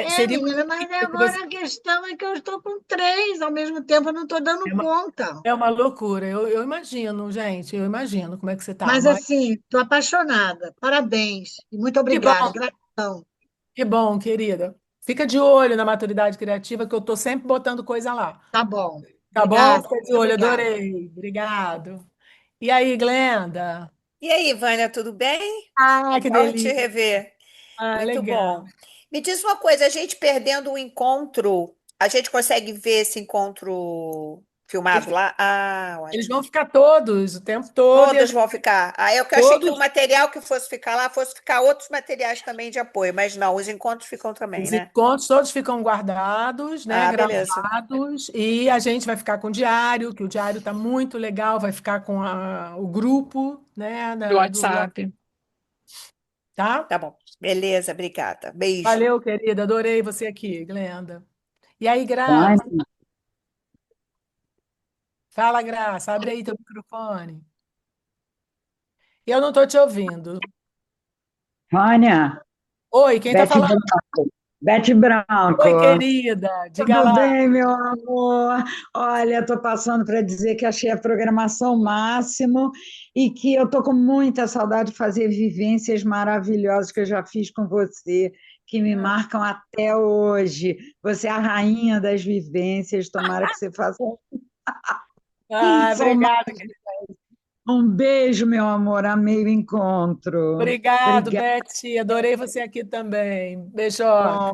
Seria uma Menina, mas delícia que você. agora a questão é que eu estou com 3 ao mesmo tempo, eu não estou dando É uma, conta. é uma loucura. Eu imagino, gente. Eu imagino como é que você tá. Mas Mas assim, estou apaixonada. Parabéns e muito que obrigada. bom, Gratidão. que bom, querida. Fica de olho na maturidade criativa, que eu tô sempre botando coisa lá. Tá bom. Tá bom? Obrigada, Fica de muito olho, obrigada. adorei. Obrigado. E aí, Glenda? E aí, Vânia, tudo bem? Ah, que Bom te delícia. rever. Ah, Muito bom. legal. Me diz uma coisa, a gente perdendo o encontro, a gente consegue ver esse encontro filmado lá? Ah, Eles ótimo. vão ficar todos o tempo todo e a Todos gente, vão ficar. Ah, eu que achei que o todos material que fosse ficar lá fosse ficar outros materiais também de apoio, mas não, os encontros ficam também, os né? encontros todos ficam guardados, né, Ah, beleza. gravados e a gente vai ficar com o diário, que o diário está muito legal, vai ficar com o grupo, né, Do do WhatsApp. tá? Tá bom. Beleza, obrigada. Beijo. Valeu, querida, adorei você aqui, Glenda. E aí, Graça? Vânia, Fala, Graça, abre aí teu microfone. Eu não estou te ouvindo. Vânia, Oi, quem está Bete falando? Branco. Bete Branco. Oi, querida, diga Tudo lá. bem, meu amor? Olha, estou passando para dizer que achei a programação máximo e que eu estou com muita saudade de fazer vivências maravilhosas que eu já fiz com você, que me marcam até hoje. Você é a rainha das vivências, tomara que você faça. Ah, São obrigada. Um beijo, meu amor, amei o encontro. Obrigado, Obrigada. Beth. Adorei você aqui também. Beijoca.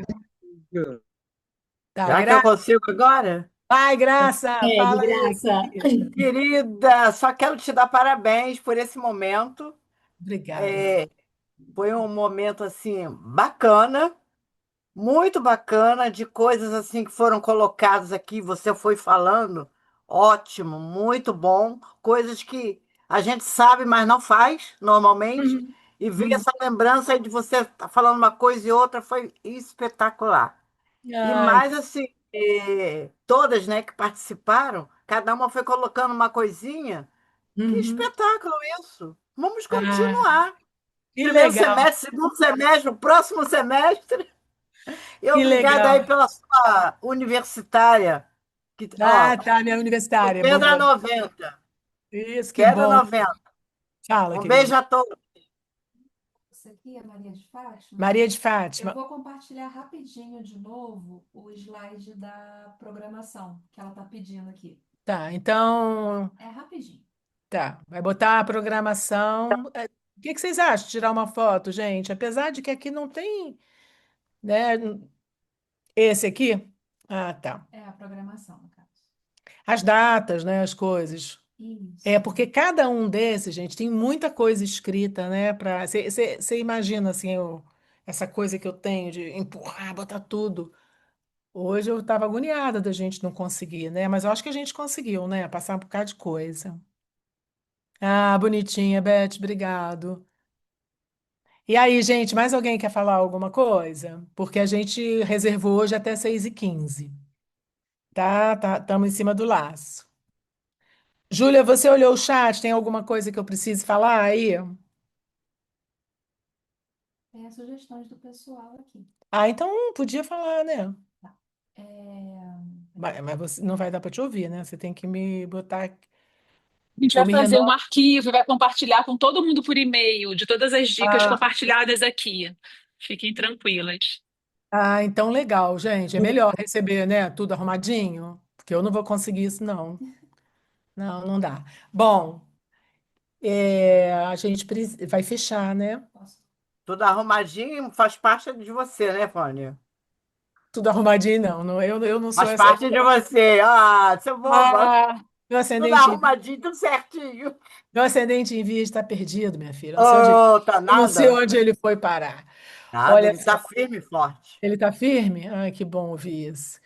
Tá, Já que eu consigo agora? Vai, Graça, É, de fala aí, graça. querida. Querida, só quero te dar parabéns por esse momento. Obrigada. É, foi um momento assim bacana, muito bacana, de coisas assim que foram colocadas aqui, você foi falando. Ótimo, muito bom. Coisas que a gente sabe, mas não faz normalmente. Uhum, E ver uhum. essa lembrança aí de você estar falando uma coisa e outra foi espetacular. E Ai, mais assim, todas, né, que participaram, cada uma foi colocando uma coisinha. Que uhum. espetáculo isso! Vamos Ah, continuar. que Primeiro legal, semestre, segundo semestre, o próximo semestre. E que obrigada aí legal. pela sua universitária. Que, ó, Ah, tá, minha foi universitária, Pedra boa. 90. Isso, que Pedra bom. 90. Fala, Um querida. beijo a todos. Isso aqui é Maria de Fátima. Maria de Eu Fátima. vou compartilhar rapidinho de novo o slide da programação que ela está pedindo aqui. Tá, então, É rapidinho. tá. Vai botar a programação. O que que vocês acham de tirar uma foto, gente? Apesar de que aqui não tem, né? Esse aqui? Ah, tá. É a programação, no caso. As datas, né? As coisas. É Isso. porque cada um desses, gente, tem muita coisa escrita, né? Você imagina assim, essa coisa que eu tenho de empurrar, botar tudo. Hoje eu estava agoniada da gente não conseguir, né? Mas eu acho que a gente conseguiu, né? Passar um bocado de coisa. Ah, bonitinha, Beth, obrigado. E aí, gente, mais alguém quer falar alguma coisa? Porque a gente reservou hoje até 6h15. Tá, tá, estamos em cima do laço. Júlia, você olhou o chat? Tem alguma coisa que eu precise falar aí? Tem as sugestões do pessoal aqui. Ah, então podia falar, né? Tá. É, Mas você não vai dar para te ouvir, né? Você tem que me botar. A gente Eu vai me fazer um renovo. arquivo e vai compartilhar com todo mundo por e-mail, de todas as dicas Ah, compartilhadas aqui. Fiquem tranquilas. então legal, gente. É melhor receber, né? Tudo arrumadinho, porque eu não vou conseguir isso, não. Não, não dá. Bom, a gente vai fechar, né? posso. Tudo arrumadinho faz parte de você, né, Fônia? Tudo arrumadinho, não. Eu não sou Faz essa. parte de você. Ah, seu boba. Ah, meu Tudo ascendente, arrumadinho, tudo certinho. meu ascendente em Virgem está perdido, minha filha. Oh, tá Eu não sei nada. onde ele foi parar. Nada, Olha ele tá só, firme e forte. ele está firme? Ai, que bom ouvir isso.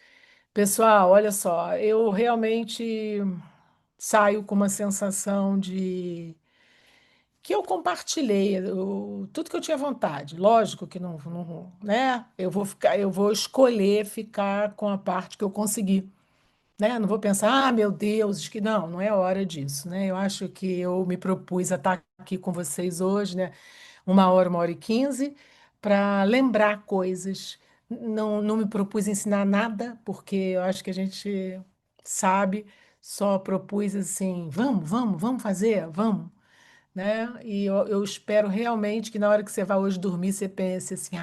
Pessoal, olha só, eu realmente saio com uma sensação de que eu compartilhei tudo que eu tinha vontade. Lógico que não, né? Eu vou escolher ficar com a parte que eu consegui, né? Não vou pensar, ah, meu Deus, que não é hora disso, né? Eu acho que eu me propus a estar aqui com vocês hoje, né? 1 hora e 15, para lembrar coisas. Não me propus ensinar nada, porque eu acho que a gente sabe, só propus assim, vamos fazer, vamos, né? E eu espero realmente que na hora que você vai hoje dormir, você pense assim,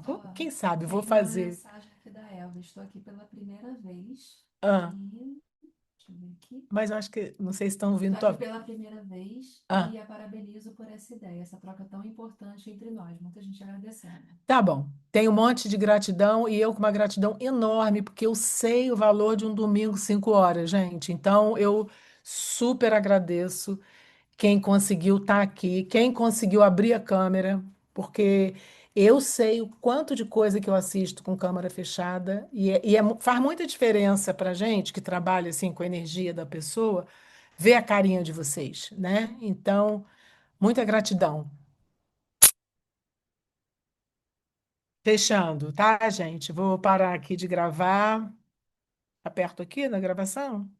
Ó, quem sabe, vou tem uma fazer. mensagem aqui da Elva. Estou aqui pela primeira vez. Ah, E. Deixa eu ver aqui. mas eu acho que, não sei se estão ouvindo Estou aqui tua... pela primeira vez Ah, e a parabenizo por essa ideia, essa troca tão importante entre nós. Muita gente agradecendo. tá bom. Tem um monte de gratidão e eu com uma gratidão enorme, porque eu sei o valor de um domingo, 5 horas, gente. Então, eu super agradeço quem conseguiu estar aqui, quem conseguiu abrir a câmera, porque eu sei o quanto de coisa que eu assisto com câmera fechada faz muita diferença para gente que trabalha assim com a energia da pessoa, ver a carinha de vocês, né? Então, muita gratidão. Fechando, tá, gente? Vou parar aqui de gravar. Aperto aqui na gravação.